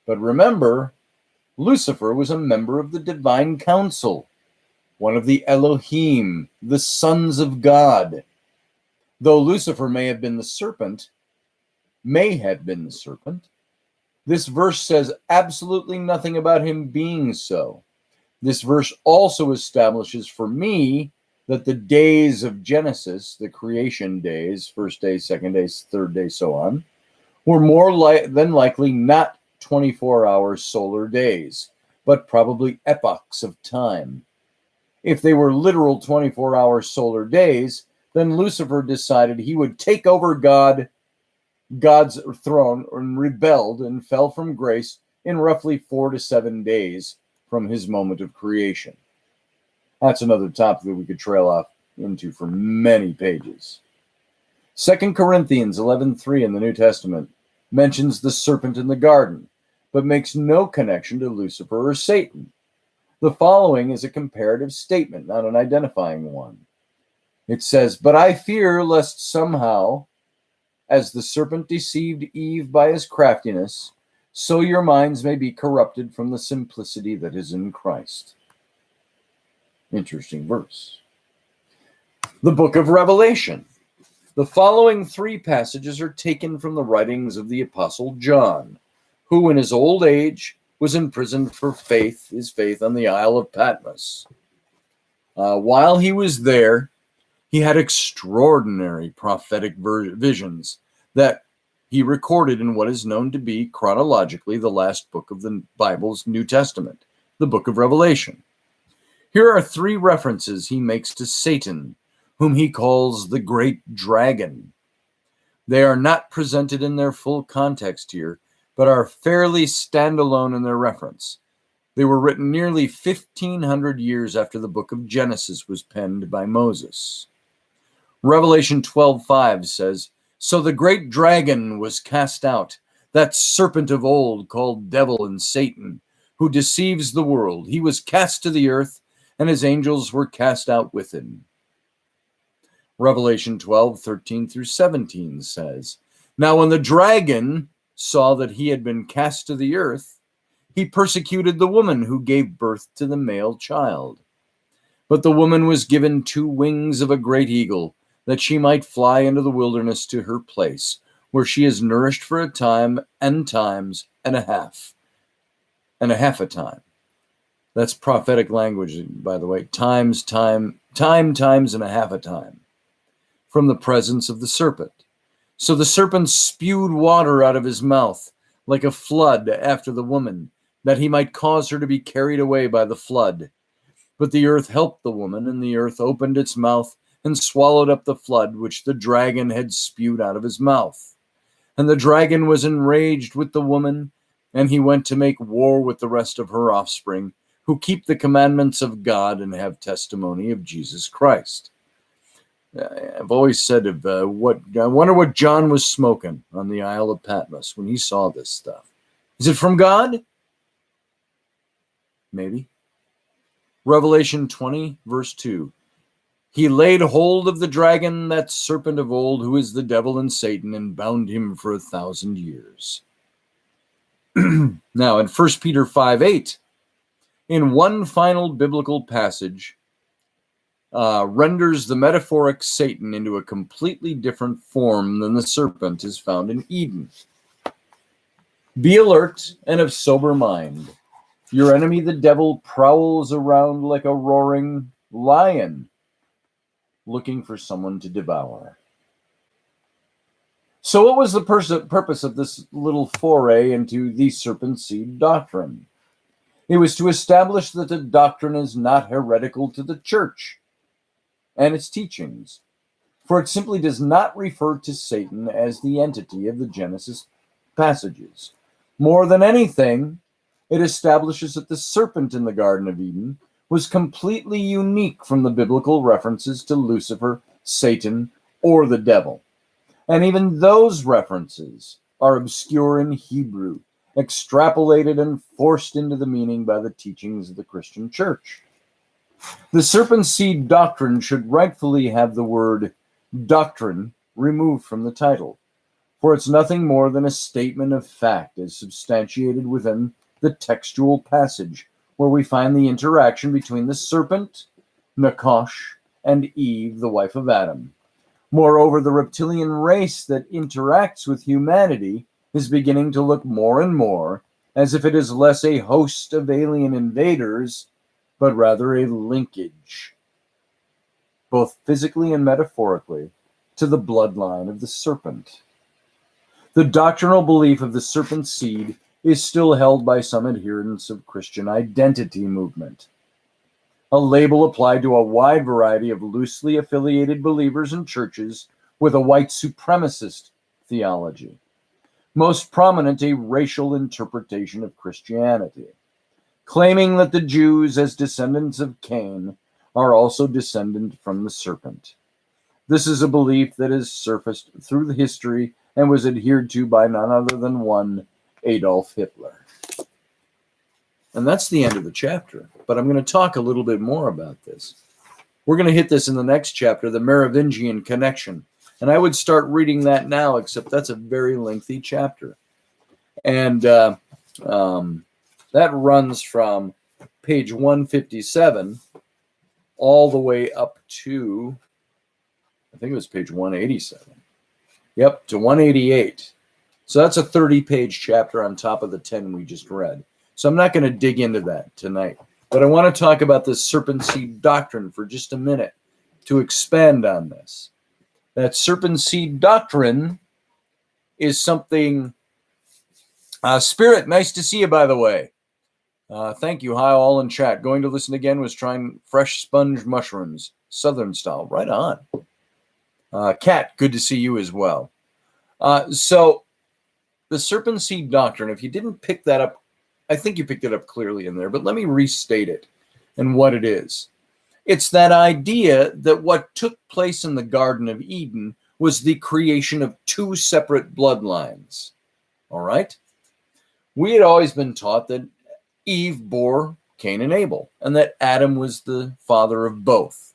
But remember, Lucifer was a member of the divine council, one of the Elohim, the sons of God. Though Lucifer may have been the serpent, this verse says absolutely nothing about him being so. This verse also establishes for me that the days of Genesis, the creation days, first day, second day, third day, so on, were more than likely not 24-hour solar days, but probably epochs of time. If they were literal 24-hour solar days, then Lucifer decided he would take over God's throne, and rebelled and fell from grace in roughly 4 to 7 days from his moment of creation. That's another topic that we could trail off into for many pages. 2 Corinthians 11:3 in the New Testament mentions the serpent in the garden, but makes no connection to Lucifer or Satan. The following is a comparative statement, not an identifying one. It says, "But I fear lest somehow, as the serpent deceived Eve by his craftiness, so your minds may be corrupted from the simplicity that is in Christ." Interesting verse. The book of Revelation. The following 3 passages are taken from the writings of the Apostle John, who in his old age was imprisoned for his faith on the Isle of Patmos. While he was there, he had extraordinary prophetic visions that he recorded in what is known to be chronologically the last book of the Bible's New Testament, the book of Revelation. Here are 3 references he makes to Satan, whom he calls the great dragon. They are not presented in their full context here, but are fairly standalone in their reference. They were written nearly 1,500 years after the book of Genesis was penned by Moses. Revelation 12:5 says, "So the great dragon was cast out, that serpent of old called Devil and Satan, who deceives the world. He was cast to the earth, and his angels were cast out with him." Revelation 12:13 through 17 says, "Now when the dragon saw that he had been cast to the earth, he persecuted the woman who gave birth to the male child. But the woman was given 2 wings of a great eagle, that she might fly into the wilderness to her place, where she is nourished for a time and times and a half a time." That's prophetic language, by the way. Times and a half a time. From the presence of the serpent. So the serpent spewed water out of his mouth like a flood after the woman, that he might cause her to be carried away by the flood. But the earth helped the woman, and the earth opened its mouth and swallowed up the flood which the dragon had spewed out of his mouth. And the dragon was enraged with the woman, and he went to make war with the rest of her offspring, who keep the commandments of God and have testimony of Jesus Christ. I've always said I wonder what John was smoking on the Isle of Patmos when he saw this stuff. Is it from God? Maybe. Revelation 20, verse 2. "He laid hold of the dragon, that serpent of old, who is the devil and Satan, and bound him for 1,000 years. Now, in 1 Peter 5:8, in one final biblical passage, renders the metaphoric Satan into a completely different form than the serpent is found in Eden. "Be alert and of sober mind. Your enemy, the devil, prowls around like a roaring lion, looking for someone to devour." So what was the purpose of this little foray into the Serpent Seed doctrine? It was to establish that the doctrine is not heretical to the church and its teachings, for it simply does not refer to Satan as the entity of the Genesis passages. More than anything, It establishes that the serpent in the Garden of Eden was completely unique from the biblical references to Lucifer, Satan, or the devil. And even those references are obscure in Hebrew, extrapolated and forced into the meaning by the teachings of the Christian church. The Serpent Seed doctrine should rightfully have the word doctrine removed from the title, for it's nothing more than a statement of fact as substantiated within the textual passage where we find the interaction between the serpent, Nakash, and Eve, the wife of Adam. Moreover, the reptilian race that interacts with humanity is beginning to look more and more as if it is less a host of alien invaders, but rather a linkage, both physically and metaphorically, to the bloodline of the serpent. The doctrinal belief of the serpent seed is still held by some adherents of Christian identity movement, a label applied to a wide variety of loosely affiliated believers and churches with a white supremacist theology, most prominent a racial interpretation of Christianity, claiming that the Jews, as descendants of Cain, are also descendant from the serpent. This is a belief that has surfaced through the history and was adhered to by none other than one Adolf Hitler. And that's the end of the chapter, but I'm going to talk a little bit more about this. We're going to hit this in the next chapter, the Merovingian Connection. And I would start reading that now, except that's a very lengthy chapter. And that runs from page 157 all the way up to, I think it was page 187. Yep, to 188. So that's a 30-page chapter on top of the 10 we just read. So I'm not going to dig into that tonight. But I want to talk about this Serpent Seed doctrine for just a minute to expand on this. That Serpent Seed doctrine is something... Spirit, nice to see you, by the way. Thank you. Hi, all in chat. Going to listen again, was trying fresh sponge mushrooms, Southern style. Right on. Kat, good to see you as well. So the Serpent Seed doctrine, if you didn't pick that up, I think you picked it up clearly in there, but let me restate it and what it is. It's that idea that what took place in the Garden of Eden was the creation of two separate bloodlines. All right? We had always been taught that Eve bore Cain and Abel, and that Adam was the father of both.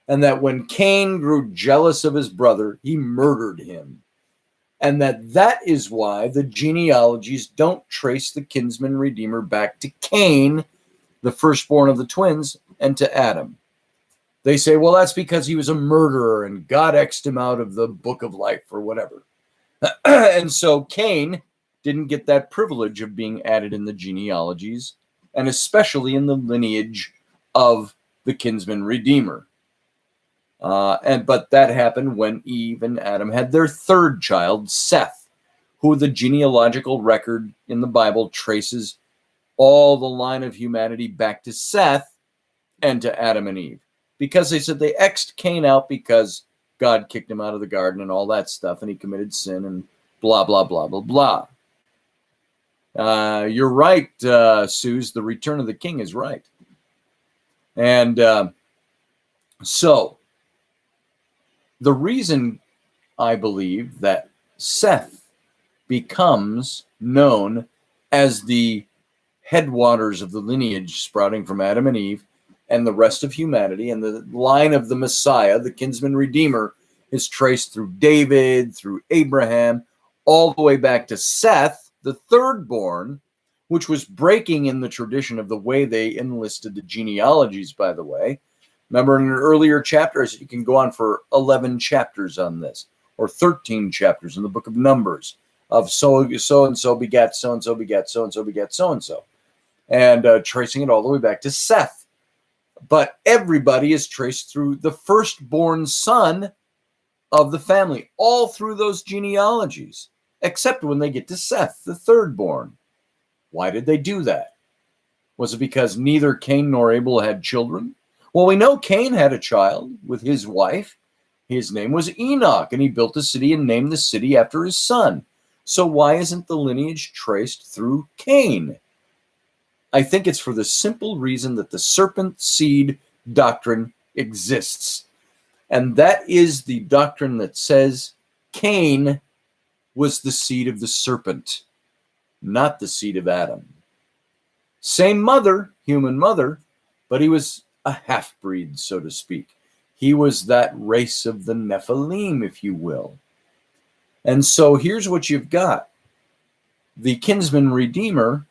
And that when Cain grew jealous of his brother, he murdered him. And that is why the genealogies don't trace the Kinsman Redeemer back to Cain, the firstborn of the twins, and to Adam. They say, well, that's because he was a murderer and God X'd him out of the book of life or whatever. And so Cain didn't get that privilege of being added in the genealogies, and especially in the lineage of the Kinsman Redeemer. But that happened when Eve and Adam had their third child, Seth, who the genealogical record in the Bible traces all the line of humanity back to Seth and to Adam and Eve. Because they said they X'd Cain out because God kicked him out of the garden and all that stuff, and he committed sin and blah, blah, blah, blah, blah. You're right, Suze. The return of the king is right. And so the reason I believe that Seth becomes known as the headwaters of the lineage sprouting from Adam and Eve and the rest of humanity, and the line of the Messiah, the Kinsman Redeemer, is traced through David, through Abraham, all the way back to Seth, the third born, which was breaking in the tradition of the way they enlisted the genealogies, by the way. Remember in an earlier chapter, I said you can go on for 11 chapters on this, or 13 chapters in the book of Numbers, of so-and-so begat so-and-so begat so-and-so begat so-and-so, and tracing it all the way back to Seth. But everybody is traced through the firstborn son of the family, all through those genealogies, except when they get to Seth, the thirdborn. Why did they do that? Was it because neither Cain nor Abel had children? Well, we know Cain had a child with his wife. His name was Enoch, and he built a city and named the city after his son. So why isn't the lineage traced through Cain? I think it's for the simple reason that the Serpent Seed doctrine exists. And that is the doctrine that says Cain was the seed of the serpent, not the seed of Adam. Same mother, human mother, but he was a half-breed, so to speak. He was that race of the Nephilim, if you will. And so here's what you've got. The Kinsman Redeemer,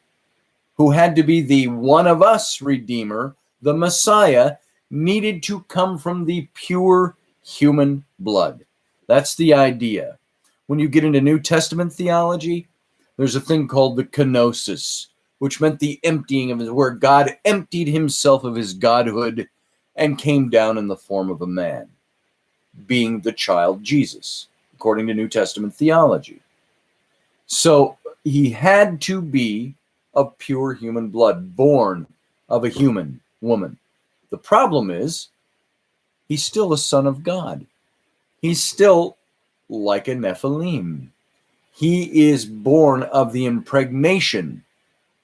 who had to be the one of us Redeemer, the Messiah, needed to come from the pure human blood. That's the idea. When you get into New Testament theology, there's a thing called the kenosis, which meant the emptying of his, where God emptied himself of his godhood and came down in the form of a man, being the child Jesus, according to New Testament theology. So he had to be of pure human blood, born of a human woman. The problem is, he's still a son of God. He's still like a Nephilim. He is born of the impregnation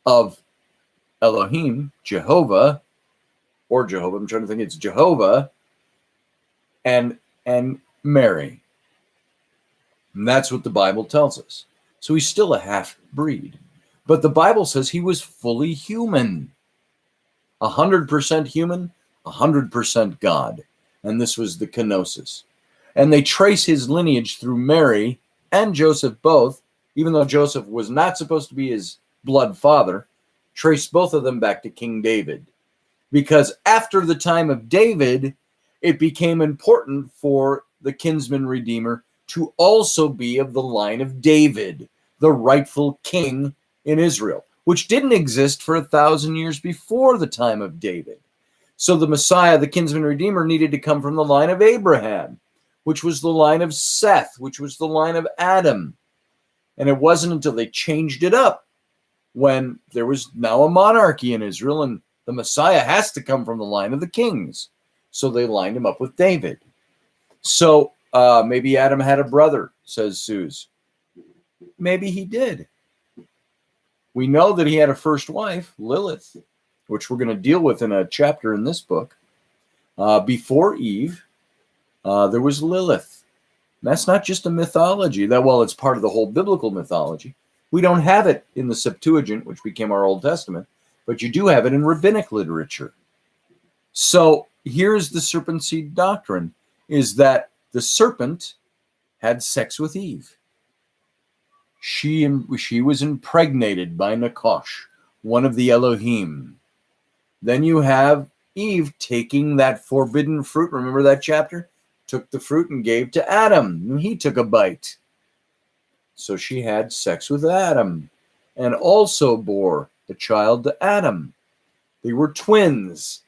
of Elohim, Jehovah, I'm trying to think, it's Jehovah, and Mary. And that's what the Bible tells us. So he's still a half-breed. But the Bible says he was fully human. 100% human, 100% God. And this was the kenosis. And they trace his lineage through Mary and Joseph both, even though Joseph was not supposed to be his blood father, trace both of them back to King David. Because after the time of David, it became important for the Kinsman Redeemer to also be of the line of David, the rightful king in Israel, which didn't exist for 1,000 years before the time of David. So the Messiah, the Kinsman Redeemer, needed to come from the line of Abraham, which was the line of Seth, which was the line of Adam. And it wasn't until they changed it up when there was now a monarchy in Israel, and the Messiah has to come from the line of the kings. So they lined him up with David. So maybe Adam had a brother, says Suze. Maybe he did. We know that he had a first wife, Lilith, which we're going to deal with in a chapter in this book. Before Eve, there was Lilith. And that's not just a mythology. It's part of the whole biblical mythology. We don't have it in the Septuagint, which became our Old Testament, but you do have it in rabbinic literature. So here's the serpent seed doctrine, is that the serpent had sex with Eve. She was impregnated by Nakash, one of the Elohim. Then you have Eve taking that forbidden fruit. Remember that chapter? Took the fruit and gave to Adam, and he took a bite. So she had sex with Adam and also bore a child to Adam. They were twins,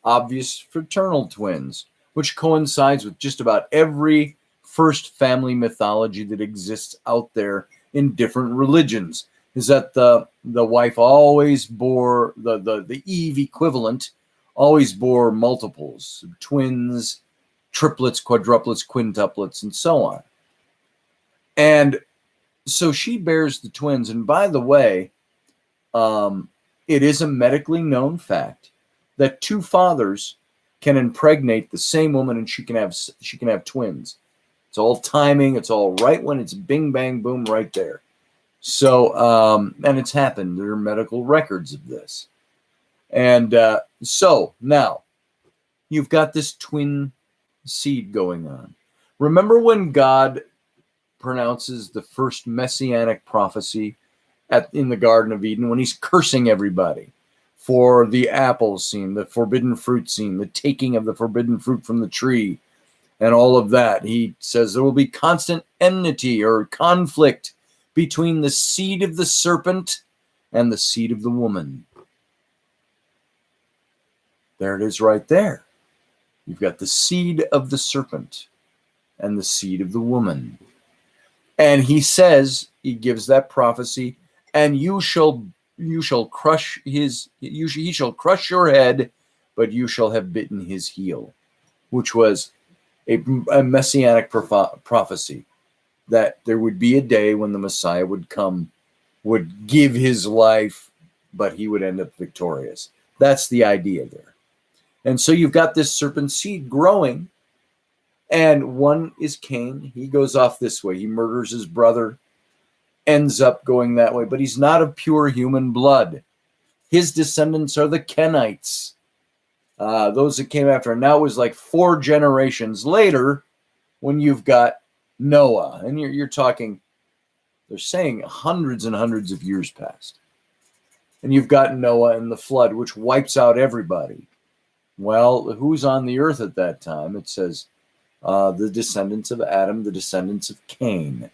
obvious fraternal twins, which coincides with just about every first family mythology that exists out there in different religions, is that the wife always bore, the Eve equivalent always bore multiples, twins, triplets, quadruplets, quintuplets, and so on. And so she bears the twins. And by the way, it is a medically known fact that two fathers can impregnate the same woman and she can have twins. It's all timing. It's all right when it's bing, bang, boom right there. So, and it's happened. There are medical records of this. And so now you've got this twin seed going on. Remember when God pronounces the first messianic prophecy in the Garden of Eden, when he's cursing everybody for the apple scene, the forbidden fruit scene, the taking of the forbidden fruit from the tree, and all of that. He says there will be constant enmity or conflict between the seed of the serpent and the seed of the woman. There it is right there. You've got the seed of the serpent and the seed of the woman. And he says, he gives that prophecy, and he shall crush your head, but you shall have bitten his heel, which was a messianic prophecy that there would be a day when the Messiah would come, would give his life, but he would end up victorious. That's the idea there. And so you've got this serpent seed growing, and one is Cain. He goes off this way. He murders his brother, ends up going that way, but he's not of pure human blood. His descendants are the Kenites, those that came after. And now it was like 4 generations later when you've got Noah. And you're talking, they're saying hundreds and hundreds of years passed. And you've got Noah and the flood, which wipes out everybody. Well, who's on the earth at that time? It says the descendants of Adam, the descendants of Cain,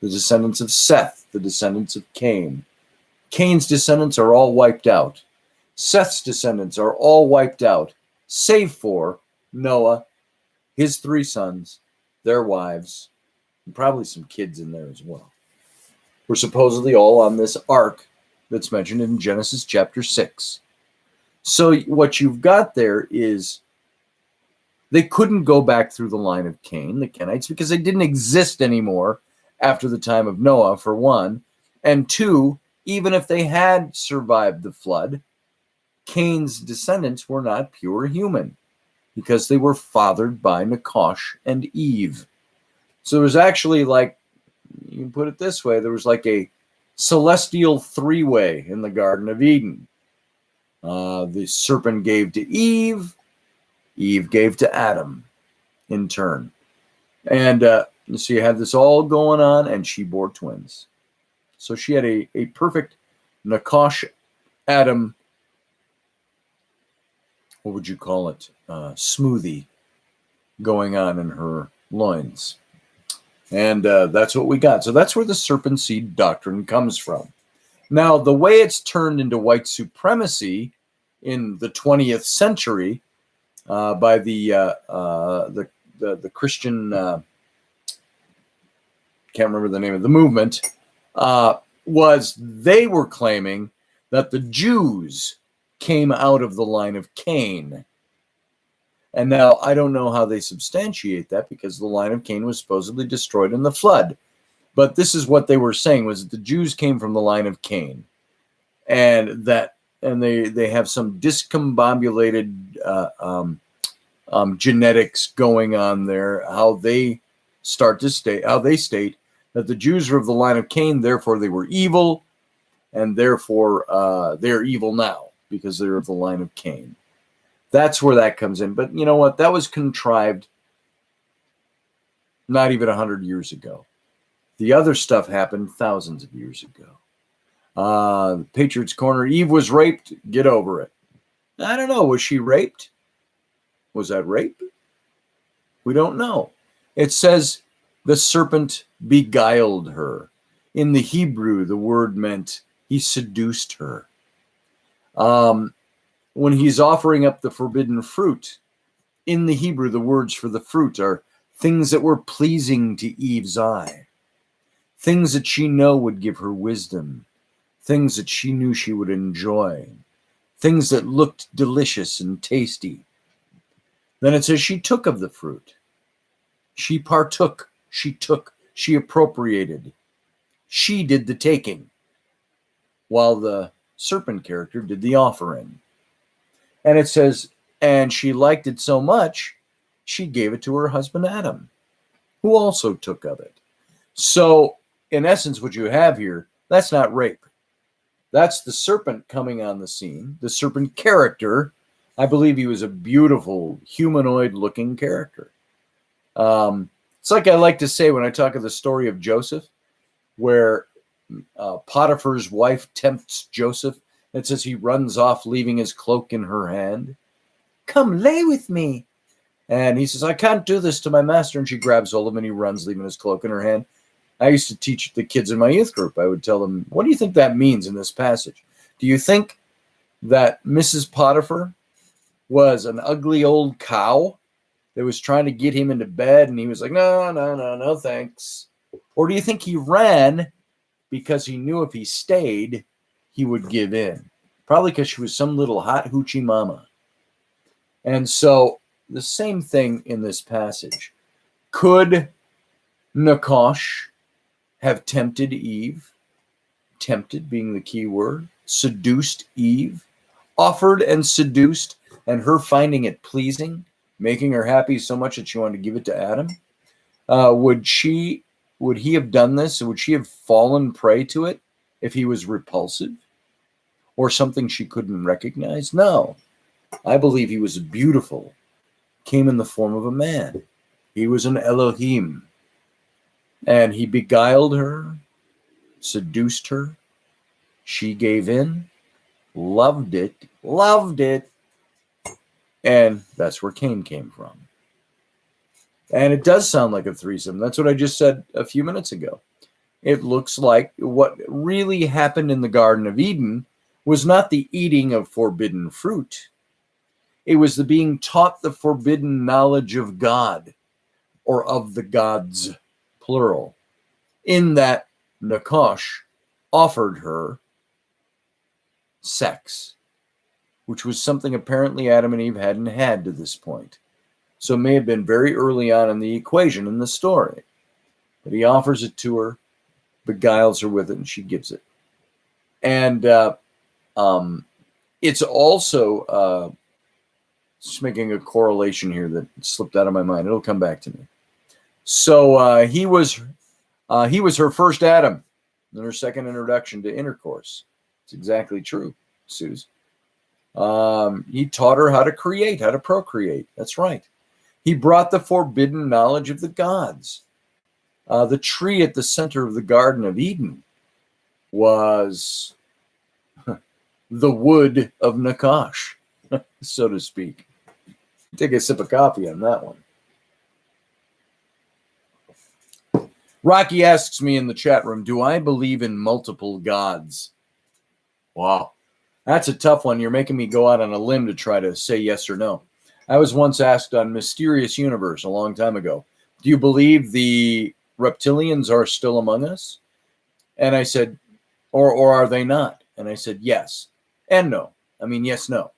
the descendants of Seth, the descendants of Cain. Cain's descendants are all wiped out. Seth's descendants are all wiped out, save for Noah, his 3 sons, their wives, and probably some kids in there as well. We're supposedly all on this ark that's mentioned in Genesis chapter 6. So what you've got there is they couldn't go back through the line of Cain, the Kenites, because they didn't exist anymore after the time of Noah, for one. And 2, even if they had survived the flood, Cain's descendants were not pure human because they were fathered by Nakash and Eve. So there was actually, like, you can put it this way, there was like a celestial 3-way in the Garden of Eden. The serpent gave to Eve, Eve gave to Adam in turn. And so you have this all going on, and she bore twins. So she had a perfect Nakash Adam, what would you call it, smoothie going on in her loins. And that's what we got. So that's where the serpent seed doctrine comes from. Now, the way it's turned into white supremacy in the 20th century by the Christian, can't remember the name of the movement, was they were claiming that the Jews came out of the line of Cain. And now I don't know how they substantiate that, because the line of Cain was supposedly destroyed in the flood. But this is what they were saying, was that the Jews came from the line of Cain. And they have some discombobulated genetics going on there, how they state that the Jews were of the line of Cain, therefore they were evil, and therefore they're evil now because they're of the line of Cain. That's where that comes in. But you know what? That was contrived not even 100 years ago. The other stuff happened thousands of years ago. Patriots Corner, Eve was raped. Get over it. I don't know. Was she raped? Was that rape? We don't know. It says the serpent beguiled her. In the Hebrew, the word meant he seduced her. When he's offering up the forbidden fruit, in the Hebrew, the words for the fruit are things that were pleasing to Eve's eye, things that she knew would give her wisdom, things that she knew she would enjoy, things that looked delicious and tasty. Then it says she took of the fruit. She partook, she took, she appropriated. She did the taking, while the serpent character did the offering. And it says, and she liked it so much, she gave it to her husband Adam, who also took of it. So, in essence, what you have here, that's not rape. That's the serpent coming on the scene. The serpent character, I believe he was a beautiful, humanoid-looking character. It's like I like to say when I talk of the story of Joseph, where Potiphar's wife tempts Joseph. It says he runs off, leaving his cloak in her hand. Come lay with me. And he says, I can't do this to my master. And she grabs hold of him and he runs, leaving his cloak in her hand. I used to teach the kids in my youth group. I would tell them, what do you think that means in this passage? Do you think that Mrs. Potiphar was an ugly old cow that was trying to get him into bed and he was like, no, thanks? Or do you think he ran because he knew if he stayed, he would give in? Probably because she was some little hot hoochie mama. And so the same thing in this passage. Could Nakash have tempted Eve? Tempted being the key word. seduced Eve, offered and seduced, and her finding it pleasing, making her happy so much that she wanted to give it to Adam? Would he have done this? Would she have fallen prey to it if he was repulsive or something she couldn't recognize? No. I believe he was beautiful, came in the form of a man. He was an Elohim. And he beguiled her, seduced her. She gave in, loved it, and that's where Cain came from. And it does sound like a threesome. That's what I just said a few minutes ago. It looks like what really happened in the Garden of Eden was not the eating of forbidden fruit. It was the being taught the forbidden knowledge of God, or of the gods, plural, in that Nakash offered her sex, which was something apparently Adam and Eve hadn't had to this point. So it may have been very early on in the equation in the story. But he offers it to her, beguiles her with it, and she gives it. And it's also, just making a correlation here that slipped out of my mind. It'll come back to me. So he was her first Adam, and her second introduction to intercourse. It's exactly true, Suze. He taught her how to create, how to procreate. That's right. He brought the forbidden knowledge of the gods. The tree at the center of the Garden of Eden was the wood of Nakash, so to speak. Take a sip of coffee on that one. Rocky asks me in the chat room, do I believe in multiple gods? Wow. That's a tough one. You're making me go out on a limb to try to say yes or no. I was once asked on Mysterious Universe a long time ago, do you believe the reptilians are still among us? And I said, or are they not? And I said, yes and no. I mean, yes, no.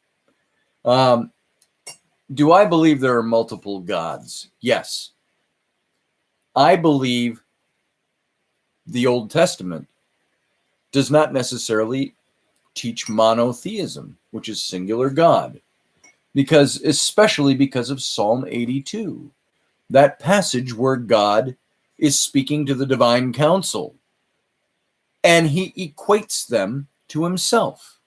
Do I believe there are multiple gods? Yes. I believe the Old Testament does not necessarily teach monotheism, which is singular God, especially because of Psalm 82, that passage where God is speaking to the divine council, and he equates them to himself.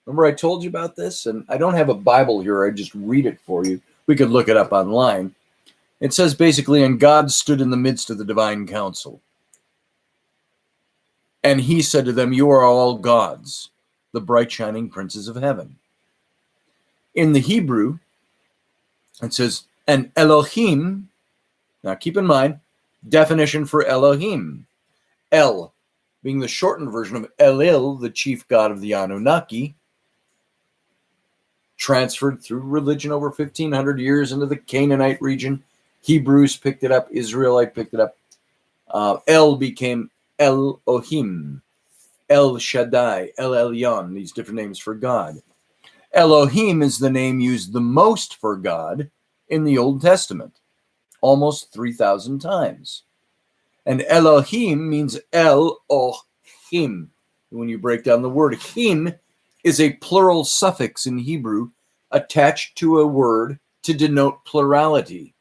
Remember I told you about this? And I don't have a Bible here. I just read it for you. We could look it up online. It says basically, and God stood in the midst of the divine council. And he said to them, you are all gods, the bright shining princes of heaven. In the Hebrew, it says, and Elohim, now keep in mind, definition for Elohim. El, being the shortened version of Elil, the chief god of the Anunnaki, transferred through religion over 1,500 years into the Canaanite region. Hebrews picked it up. Israelite picked it up. El became Elohim, El Shaddai, El Elyon, these different names for God. Elohim is the name used the most for God in the Old Testament, almost 3,000 times. And Elohim means El-Ohim. When you break down the word, him is a plural suffix in Hebrew attached to a word to denote plurality.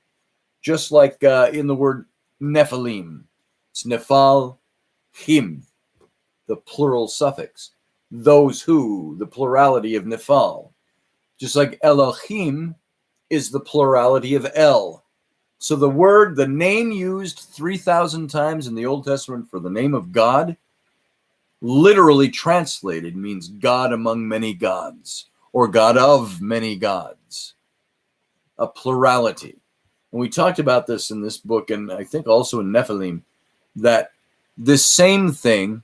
Just like in the word Nephilim. It's Nephal, him, the plural suffix. Those who, the plurality of Nephal. Just like Elohim is the plurality of El. So the name used 3,000 times in the Old Testament for the name of God, literally translated means God among many gods, or God of many gods. A plurality. And we talked about this in this book, and I think also in Nephilim, that this same thing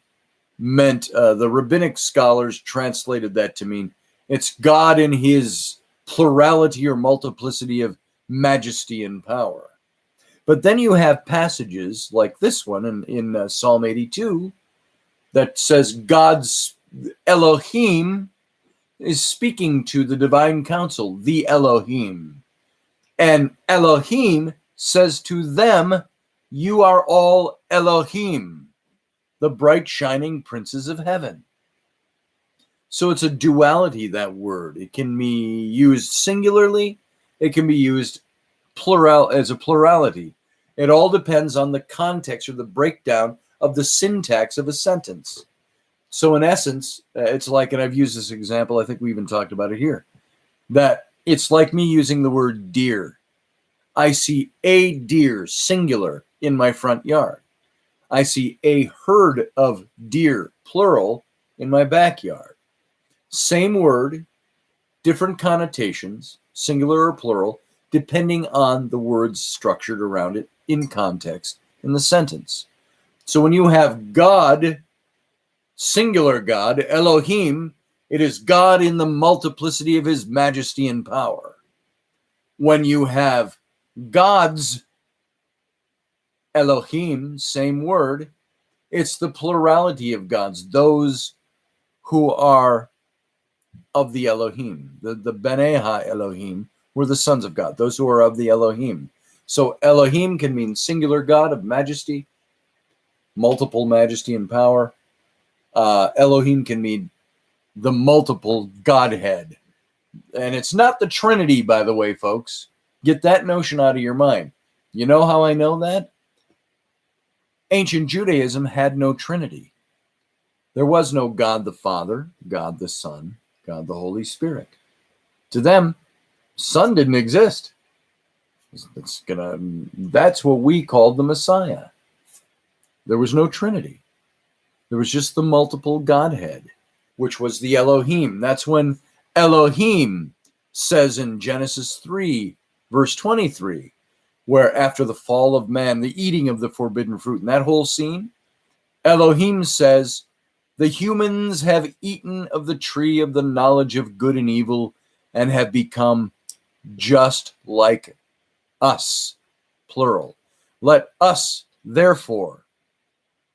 meant, the rabbinic scholars translated that to mean it's God in his plurality or multiplicity of majesty and power. But then you have passages like this one in Psalm 82 that says God's Elohim is speaking to the divine council, the Elohim. And Elohim says to them, you are all Elohim, the bright shining princes of heaven. So it's a duality, that word. It can be used singularly. It can be used as a plurality. It all depends on the context or the breakdown of the syntax of a sentence. So in essence, it's like, and I've used this example, I think we even talked about it here, that it's like me using the word deer. I see a deer, singular, in my front yard. I see a herd of deer, plural, in my backyard. Same word, different connotations, singular or plural, depending on the words structured around it in context in the sentence. So when you have God, singular God, Elohim, it is God in the multiplicity of his majesty and power. When you have gods, Elohim, same word, it's the plurality of gods, those who are of the Elohim. The B'nai Ha-Elohim were the sons of God, those who are of the Elohim. So Elohim can mean singular God of majesty, multiple majesty and power. Elohim can mean the multiple Godhead. And it's not the Trinity, by the way, folks. Get that notion out of your mind. You know how I know that? Ancient Judaism had no Trinity. There was no God the Father, God the Son, God the Holy Spirit. To them, Son didn't exist. That's what we called the Messiah. There was no Trinity. There was just the multiple Godhead, which was the Elohim. That's when Elohim says in Genesis 3, verse 23, where after the fall of man, the eating of the forbidden fruit, and that whole scene, Elohim says, the humans have eaten of the tree of the knowledge of good and evil and have become just like us, plural. Let us, therefore,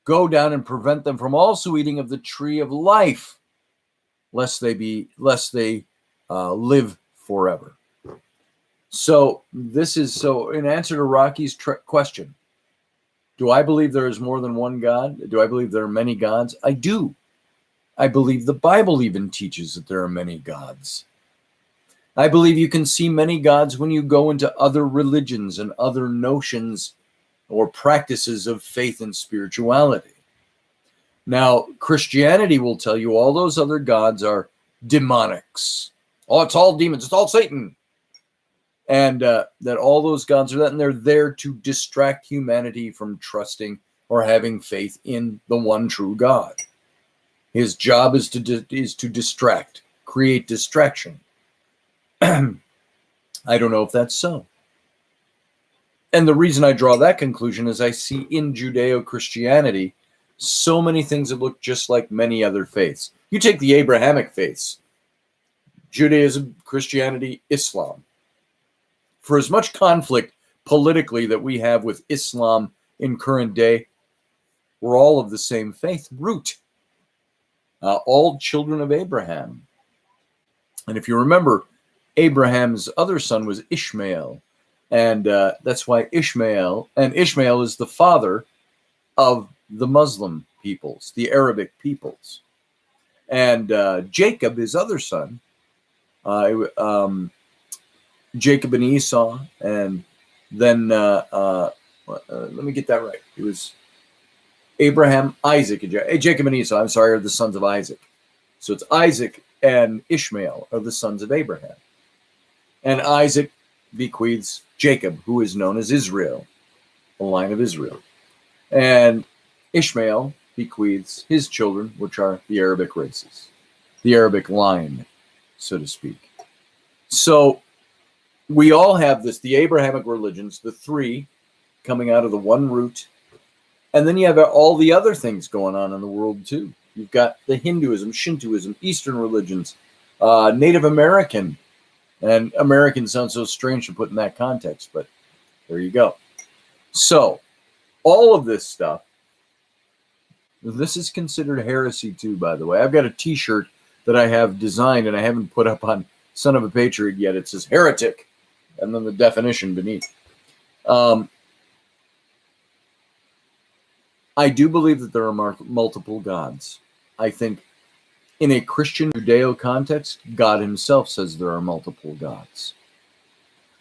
go down and prevent them from also eating of the tree of life, lest they live forever. So in answer to Rocky's question, do I believe there is more than one God? Do I believe there are many gods? I do. I believe the Bible even teaches that there are many gods. I believe you can see many gods when you go into other religions and other notions or practices of faith and spirituality. Now, Christianity will tell you all those other gods are demonics. Oh, it's all demons. It's all Satan. And that all those gods are that, and they're there to distract humanity from trusting or having faith in the one true God. His job is to distract, create distraction. I don't know if that's so. And the reason I draw that conclusion is I see in Judeo-Christianity so many things that look just like many other faiths. You take the Abrahamic faiths, Judaism, Christianity, Islam. For as much conflict politically that we have with Islam in current day, we're all of the same faith root. All children of Abraham. And if you remember, Abraham's other son was Ishmael. And that's why Ishmael is the father of the Muslim peoples, the Arabic peoples. And Jacob, his other son, Jacob and Esau, and then let me get that right. It was Abraham, Isaac, and Jacob and Esau, are the sons of Isaac. So it's Isaac and Ishmael are the sons of Abraham. And Isaac bequeaths Jacob, who is known as Israel, the line of Israel. And Ishmael bequeaths his children, which are the Arabic races, the Arabic line, so to speak. So we all have this, the Abrahamic religions, the three coming out of the one root. And then you have all the other things going on in the world too. You've got the Hinduism, Shintoism, Eastern religions, Native American. And American sounds so strange to put in that context, but there you go. So all of this stuff, this is considered heresy too, by the way. I've got a t-shirt that I have designed and I haven't put up on Son of a Patriot yet. It says heretic, and then the definition beneath. I do believe that there are multiple gods. I think In a Christian Judeo context, God himself says there are multiple gods.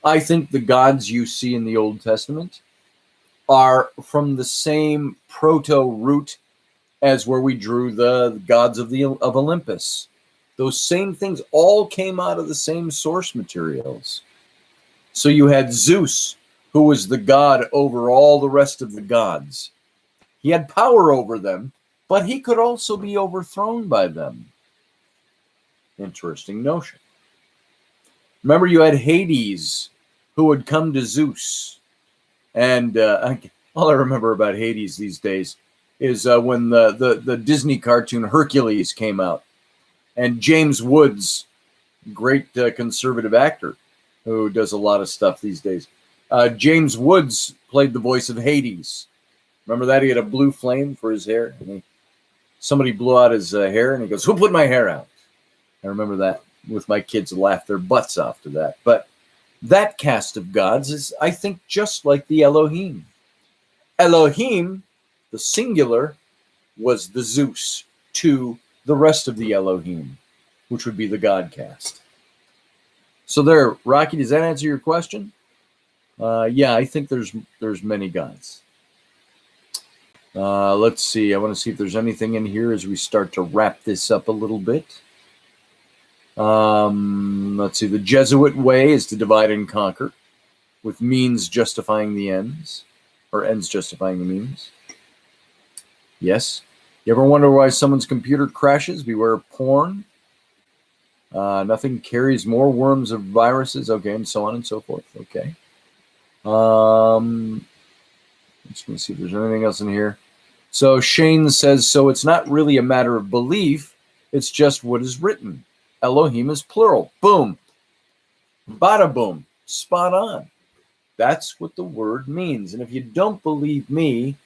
I think the gods you see in the Old Testament are from the same proto-root as where we drew the gods of Olympus. Those same things all came out of the same source materials. So you had Zeus, who was the god over all the rest of the gods. He had power over them, but he could also be overthrown by them. Interesting notion. Remember, you had Hades, who would come to Zeus. And all I remember about Hades these days is when the Disney cartoon Hercules came out. And James Woods, great conservative actor who does a lot of stuff these days. James Woods played the voice of Hades. Remember that? He had a blue flame for his hair. And somebody blew out his hair, and he goes, "Who put my hair out?" I remember that with my kids laughed their butts off to that. But that caste of gods is, I think, just like the Elohim. Elohim, the singular, was the Zeus to the rest of the Elohim, which would be the god caste. So there, Rocky, does that answer your question? Yeah, I think there's many gods. Let's see. I want to see if there's anything in here as we start to wrap this up a little bit. Let's see. The Jesuit way is to divide and conquer, with means justifying the ends, or ends justifying the means. Yes. You ever wonder why someone's computer crashes? Beware of porn. Nothing carries more worms or viruses. Okay, and so on and so forth. Okay. I'm just going to see if there's anything else in here. So Shane says, so it's not really a matter of belief. It's just what is written. Elohim is plural. Boom. Bada boom. Spot on. That's what the word means. And if you don't believe me,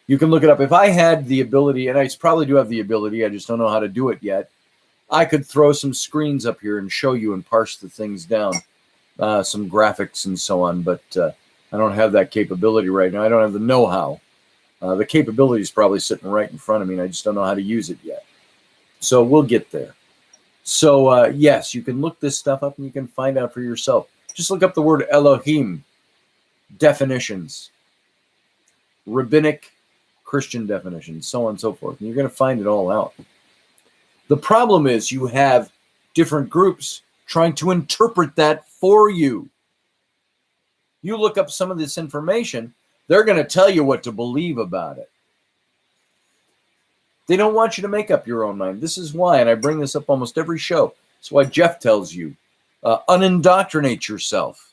you can look it up. If I had the ability, and I probably do have the ability, I just don't know how to do it yet, I could throw some screens up here and show you and parse the things down, some graphics and so on, but I don't have that capability right now. I don't have the know-how. The capability is probably sitting right in front of me, and I just don't know how to use it yet. So we'll get there. So, yes, you can look this stuff up and you can find out for yourself. Just look up the word Elohim, definitions, rabbinic Christian definitions, so on and so forth. And you're going to find it all out. The problem is you have different groups trying to interpret that for you. You look up some of this information, they're going to tell you what to believe about it. They don't want you to make up your own mind. This is why, and I bring this up almost every show. That's why Jeff tells you, unindoctrinate yourself.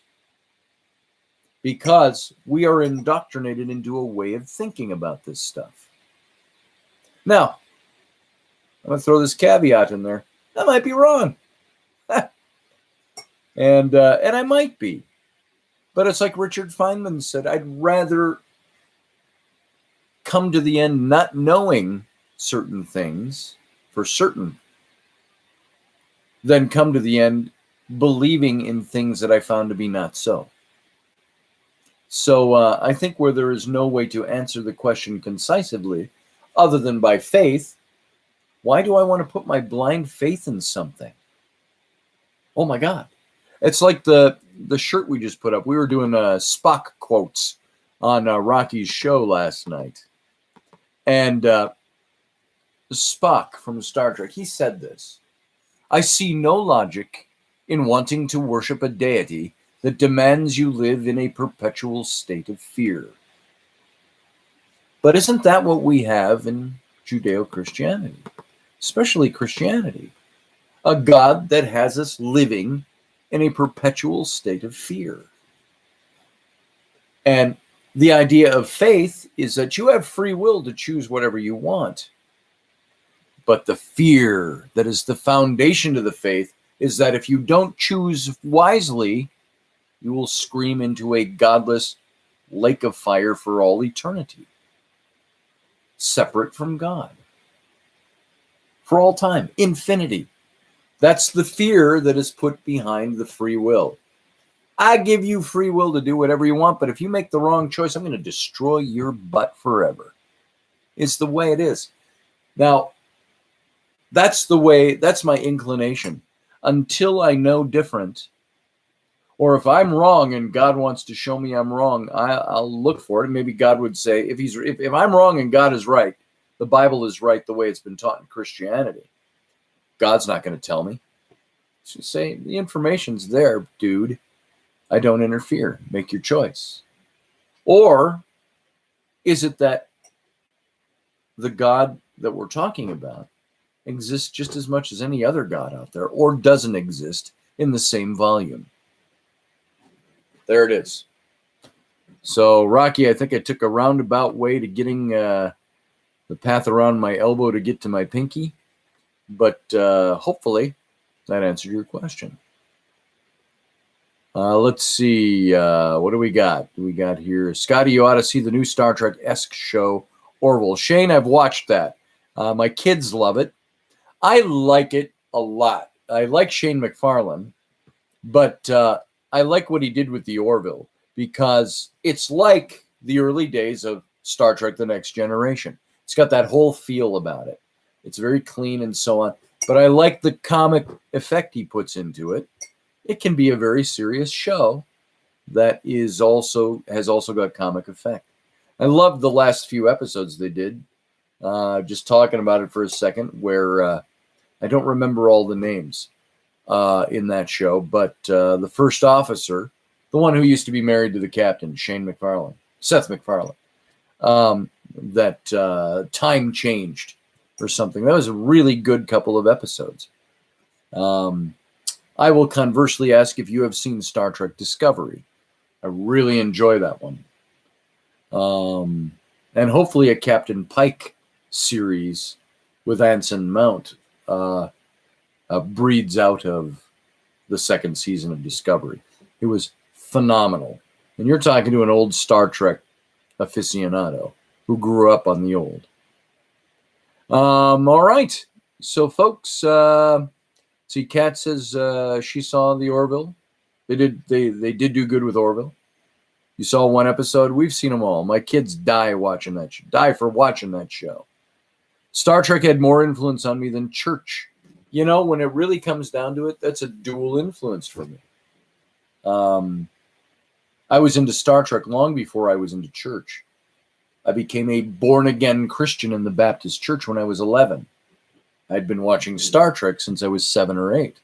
Because we are indoctrinated into a way of thinking about this stuff. Now, I'm going to throw this caveat in there. I might be wrong. and I might be. But it's like Richard Feynman said, I'd rather come to the end not knowing certain things for certain than come to the end believing in things that I found to be not so. So I think where there is no way to answer the question concisely other than by faith, why do I want to put my blind faith in something? Oh my God. It's like the shirt we just put up. We were doing Spock quotes on Rocky's show last night. And Spock from Star Trek, he said this: I see no logic in wanting to worship a deity that demands you live in a perpetual state of fear. But isn't that what we have in Judeo-Christianity? Especially Christianity. A God that has us living in a perpetual state of fear. And the idea of faith is that you have free will to choose whatever you want. But the fear that is the foundation to the faith is that if you don't choose wisely, you will scream into a godless lake of fire for all eternity, separate from God, for all time, infinity. That's the fear that is put behind the free will. I give you free will to do whatever you want, but if you make the wrong choice, I'm going to destroy your butt forever. It's the way it is. Now, That's the way, that's my inclination. Until I know different, or if I'm wrong and God wants to show me I'm wrong, I'll look for it. And maybe God would say, if I'm wrong and God is right, the Bible is right the way it's been taught in Christianity, God's not going to tell me. Just say, the information's there, dude. I don't interfere. Make your choice. Or is it that the God that we're talking about exists just as much as any other God out there, or doesn't exist in the same volume? There it is. So, Rocky, I think I took a roundabout way to getting the path around my elbow to get to my pinky, but hopefully that answered your question. Let's see. What do we got? We got here, Scotty, you ought to see the new Star Trek-esque show, Orville. Shane, I've watched that. My kids love it. I like it a lot. I like Shane MacFarlane, but I like what he did with the Orville, because it's like the early days of Star Trek The Next Generation. It's got that whole feel about it. It's very clean and so on. But I like the comic effect he puts into it. It can be a very serious show that has also got comic effect. I loved the last few episodes they did. Just talking about it for a second, where I don't remember all the names in that show, but the first officer, the one who used to be married to the captain, Seth MacFarlane, that time changed or something. That was a really good couple of episodes. I will conversely ask if you have seen Star Trek Discovery. I really enjoy that one. And hopefully a Captain Pike series with Anson Mount breeds out of the second season of Discovery. It was phenomenal. And you're talking to an old Star Trek aficionado who grew up on the old. All right. So, folks, see, Kat says she saw the Orville. They did do good with Orville. You saw one episode. We've seen them all. My kids die for watching that show. Star Trek had more influence on me than church. You know, when it really comes down to it, that's a dual influence for me. I was into Star Trek long before I was into church. I became a born-again Christian in the Baptist church when I was 11. I'd been watching Star Trek since I was 7 or 8,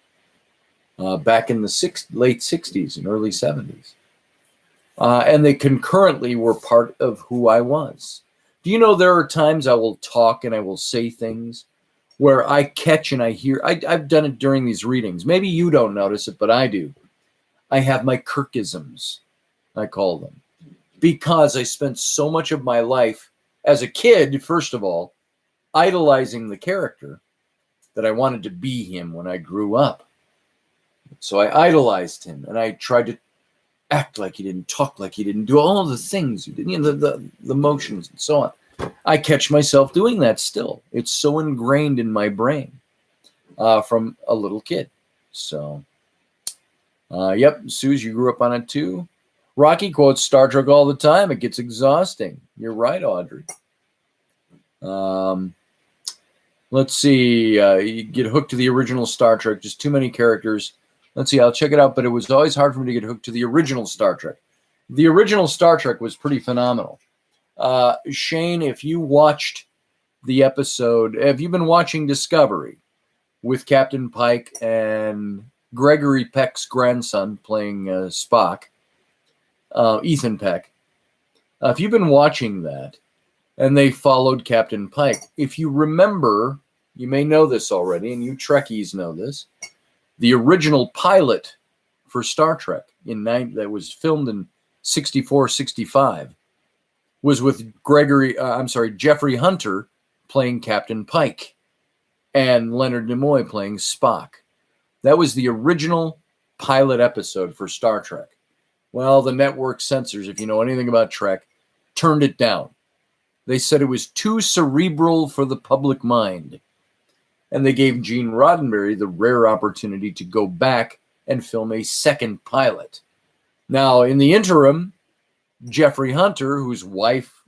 back in the late 60s and early 70s. And they concurrently were part of who I was. Do you know there are times I will talk and I will say things where I catch and I hear, I've done it during these readings. Maybe you don't notice it, but I do. I have my Kirkisms, I call them, because I spent so much of my life as a kid, first of all, idolizing the character, that I wanted to be him when I grew up. So I idolized him, and I tried to act like he didn't, talk like he didn't, do all the things he did, you know, the motions and so on. I catch myself doing that still. It's so ingrained in my brain from a little kid. So, yep, Suze, you grew up on it too. Rocky quotes Star Trek all the time. It gets exhausting. You're right, Audrey. Let's see. You get hooked to the original Star Trek. Just too many characters. Let's see. I'll check it out. But it was always hard for me to get hooked to the original Star Trek. The original Star Trek was pretty phenomenal. Shane, if you watched the episode, have you been watching Discovery with Captain Pike and Gregory Peck's grandson playing Spock, Ethan Peck? If you've been watching that, and they followed Captain Pike, if you remember, you may know this already, and you Trekkies know this, the original pilot for Star Trek that was filmed in 64, 65 was with Jeffrey Hunter playing Captain Pike and Leonard Nimoy playing Spock. That was the original pilot episode for Star Trek. Well, the network censors, if you know anything about Trek, turned it down. They said it was too cerebral for the public mind. And they gave Gene Roddenberry the rare opportunity to go back and film a second pilot. Now, in the interim, Jeffrey Hunter, whose wife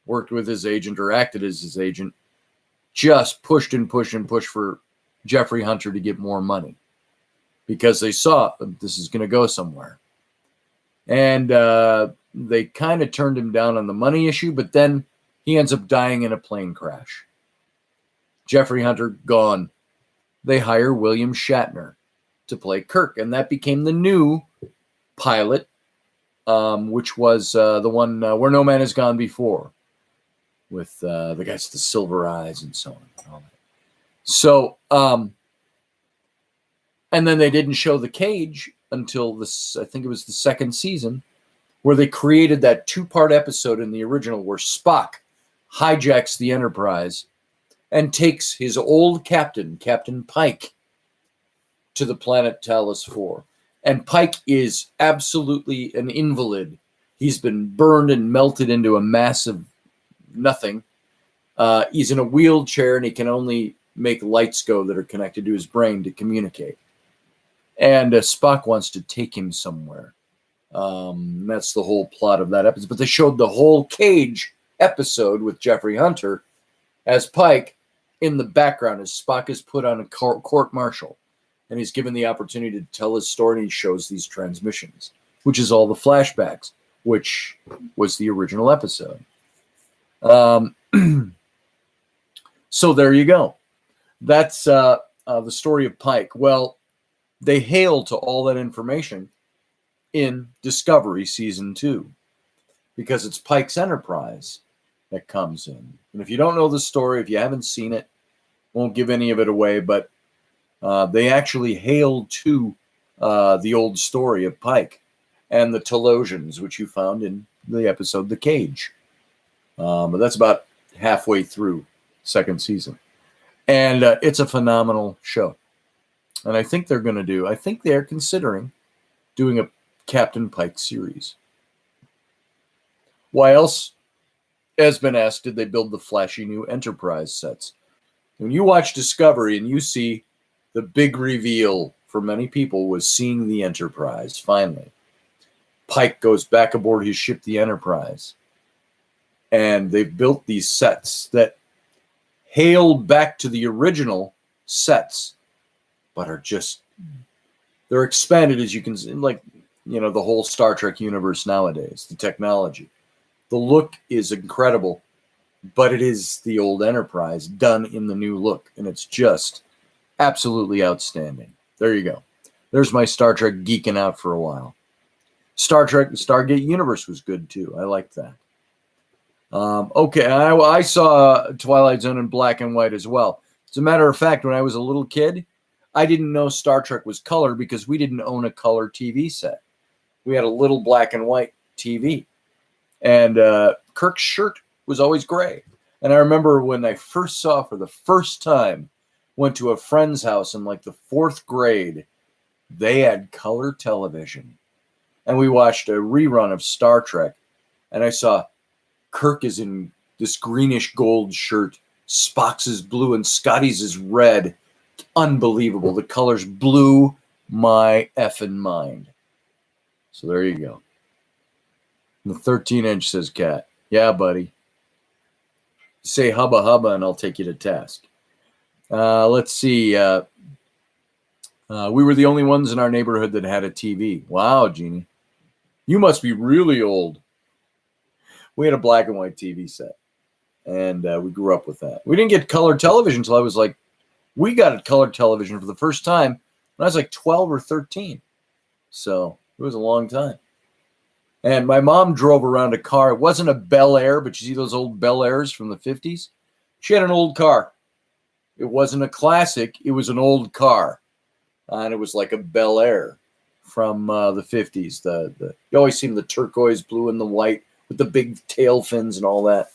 worked with his agent or acted as his agent, just pushed and pushed and pushed for Jeffrey Hunter to get more money because they saw this is going to go somewhere. And they kind of turned him down on the money issue, but then he ends up dying in a plane crash. Jeffrey Hunter gone. They hire William Shatner to play Kirk, and that became the new pilot, which was the one Where No Man Has Gone Before, with the guys with the silver eyes and so on. And all that. So, and then they didn't show the cage until this, I think it was the second season, where they created that 2-part episode in the original where Spock hijacks the Enterprise and takes his old captain, Captain Pike, to the planet Talos 4. And Pike is absolutely an invalid. He's been burned and melted into a massive nothing. He's in a wheelchair and he can only make lights go that are connected to his brain to communicate. And Spock wants to take him somewhere. That's the whole plot of that episode. But they showed the whole Cage episode with Jeffrey Hunter as Pike in the background as Spock is put on a court-martial. And he's given the opportunity to tell his story, and he shows these transmissions, which is all the flashbacks, which was the original episode. So there you go. That's the story of Pike. Well, they hail to all that information in Discovery Season 2 because it's Pike's Enterprise that comes in. And if you don't know the story, if you haven't seen it, won't give any of it away, but they actually hail to the old story of Pike and the Telosians, which you found in the episode The Cage. But that's about halfway through second season. And it's a phenomenal show. And I think they're considering doing a Captain Pike series. Why else, has been asked, did they build the flashy new Enterprise sets? When you watch Discovery and you see the big reveal for many people was seeing the Enterprise, finally. Pike goes back aboard his ship, the Enterprise. And they've built these sets that hail back to the original sets, but are just, they're expanded as you can see, like, the whole Star Trek universe nowadays, the technology. The look is incredible, but it is the old Enterprise done in the new look, and it's just absolutely outstanding. There you go. There's my Star Trek geeking out for a while. Star Trek, the Stargate universe was good too. I liked that. Okay, I saw Twilight Zone in black and white as well. As a matter of fact, when I was a little kid, I didn't know Star Trek was color because we didn't own a color TV set. We had a little black and white TV. And Kirk's shirt was always gray. And I remember when I first saw for the first time, went to a friend's house in like the 4th grade, they had color television. And we watched a rerun of Star Trek. And I saw Kirk is in this greenish gold shirt. Spock's is blue and Scotty's is red. Unbelievable. The colors blew my effing mind. So there you go. The 13-inch, says Cat. Yeah, buddy. Say hubba hubba and I'll take you to task. Let's see. We were the only ones in our neighborhood that had a TV. Wow, Jeannie. You must be really old. We had a black and white TV set. And we grew up with that. We didn't get color television until I was like, we got a color television for the first time when I was like 12 or 13. So it was a long time. And my mom drove around a car. It wasn't a Bel Air, but you see those old Bel Airs from the 50s? She had an old car. It wasn't a classic. It was an old car. And it was like a Bel Air from the 50s. You always see the turquoise blue and the white with the big tail fins and all that.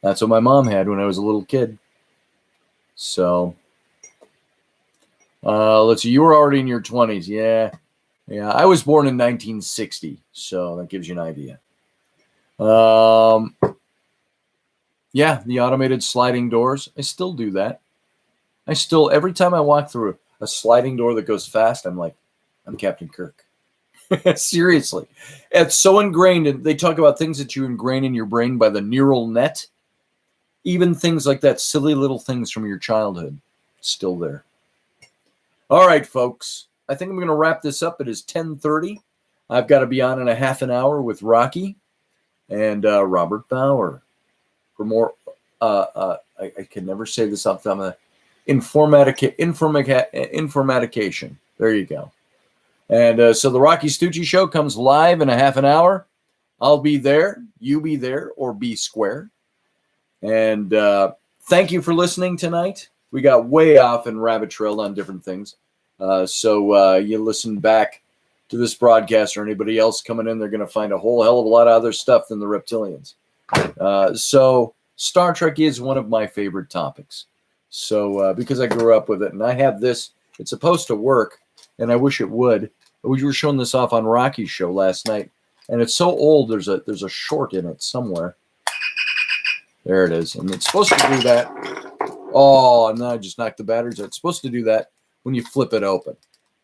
That's what my mom had when I was a little kid. So, let's see. You were already in your 20s. Yeah. I was born in 1960, so that gives you an idea. Yeah, the automated sliding doors. I still do that. Every time I walk through a sliding door that goes fast, I'm like, I'm Captain Kirk. Seriously. It's so ingrained. And they talk about things that you ingrain in your brain by the neural net. Even things like that, silly little things from your childhood, still there. All right, folks. I think I'm going to wrap this up. It is 10:30. I've got to be on in a half an hour with Rocky and Robert Bauer for more. I can never say this off the top of my informatication. There you go. And so the Rocky Stucci Show comes live in a half an hour. I'll be there. You be there, or be square. And thank you for listening tonight. We got way off and rabbit trailed on different things. So you listen back to this broadcast or anybody else coming in, they're going to find a whole hell of a lot of other stuff than the Reptilians. So Star Trek is one of my favorite topics. So because I grew up with it, and I have this, it's supposed to work, and I wish it would. We were showing this off on Rocky's show last night, and it's so old. There's a short in it somewhere. There it is, and it's supposed to do that. Oh, and then I just knocked the batteries out. It's supposed to do that when you flip it open.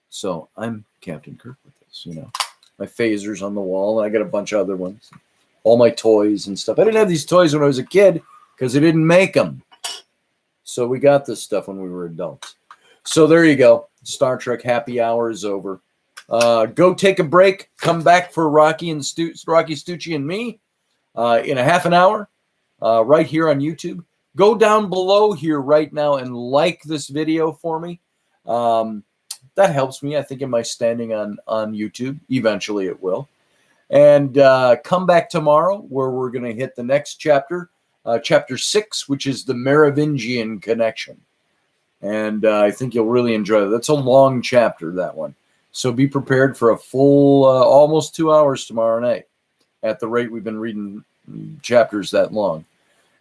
So I'm Captain Kirk with this, you know. My phaser's on the wall, and I got a bunch of other ones. All my toys and stuff. I didn't have these toys when I was a kid because they didn't make them. So we got this stuff when we were adults. So there you go. Star Trek happy hour is over. Go take a break. Come back for Rocky Stucci and me in a half an hour right here on YouTube. Go down below here right now and like this video for me. That helps me, I think, in my standing on YouTube. Eventually it will. And come back tomorrow where we're going to hit the next chapter, chapter 6, which is the Merovingian Connection. And I think you'll really enjoy it. That's a long chapter, that one. So be prepared for a full almost 2 hours tomorrow night at the rate we've been reading chapters that long.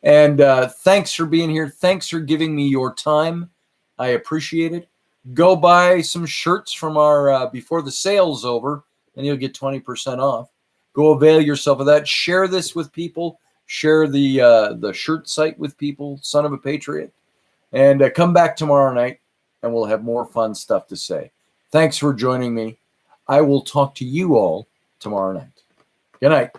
And thanks for being here. Thanks for giving me your time. I appreciate it. Go buy some shirts from our before the sale's over, and you'll get 20% off. Go avail yourself of that. Share this with people. Share the shirt site with people. Son of a Patriot. And come back tomorrow night, and we'll have more fun stuff to say. Thanks for joining me. I will talk to you all tomorrow night. Good night.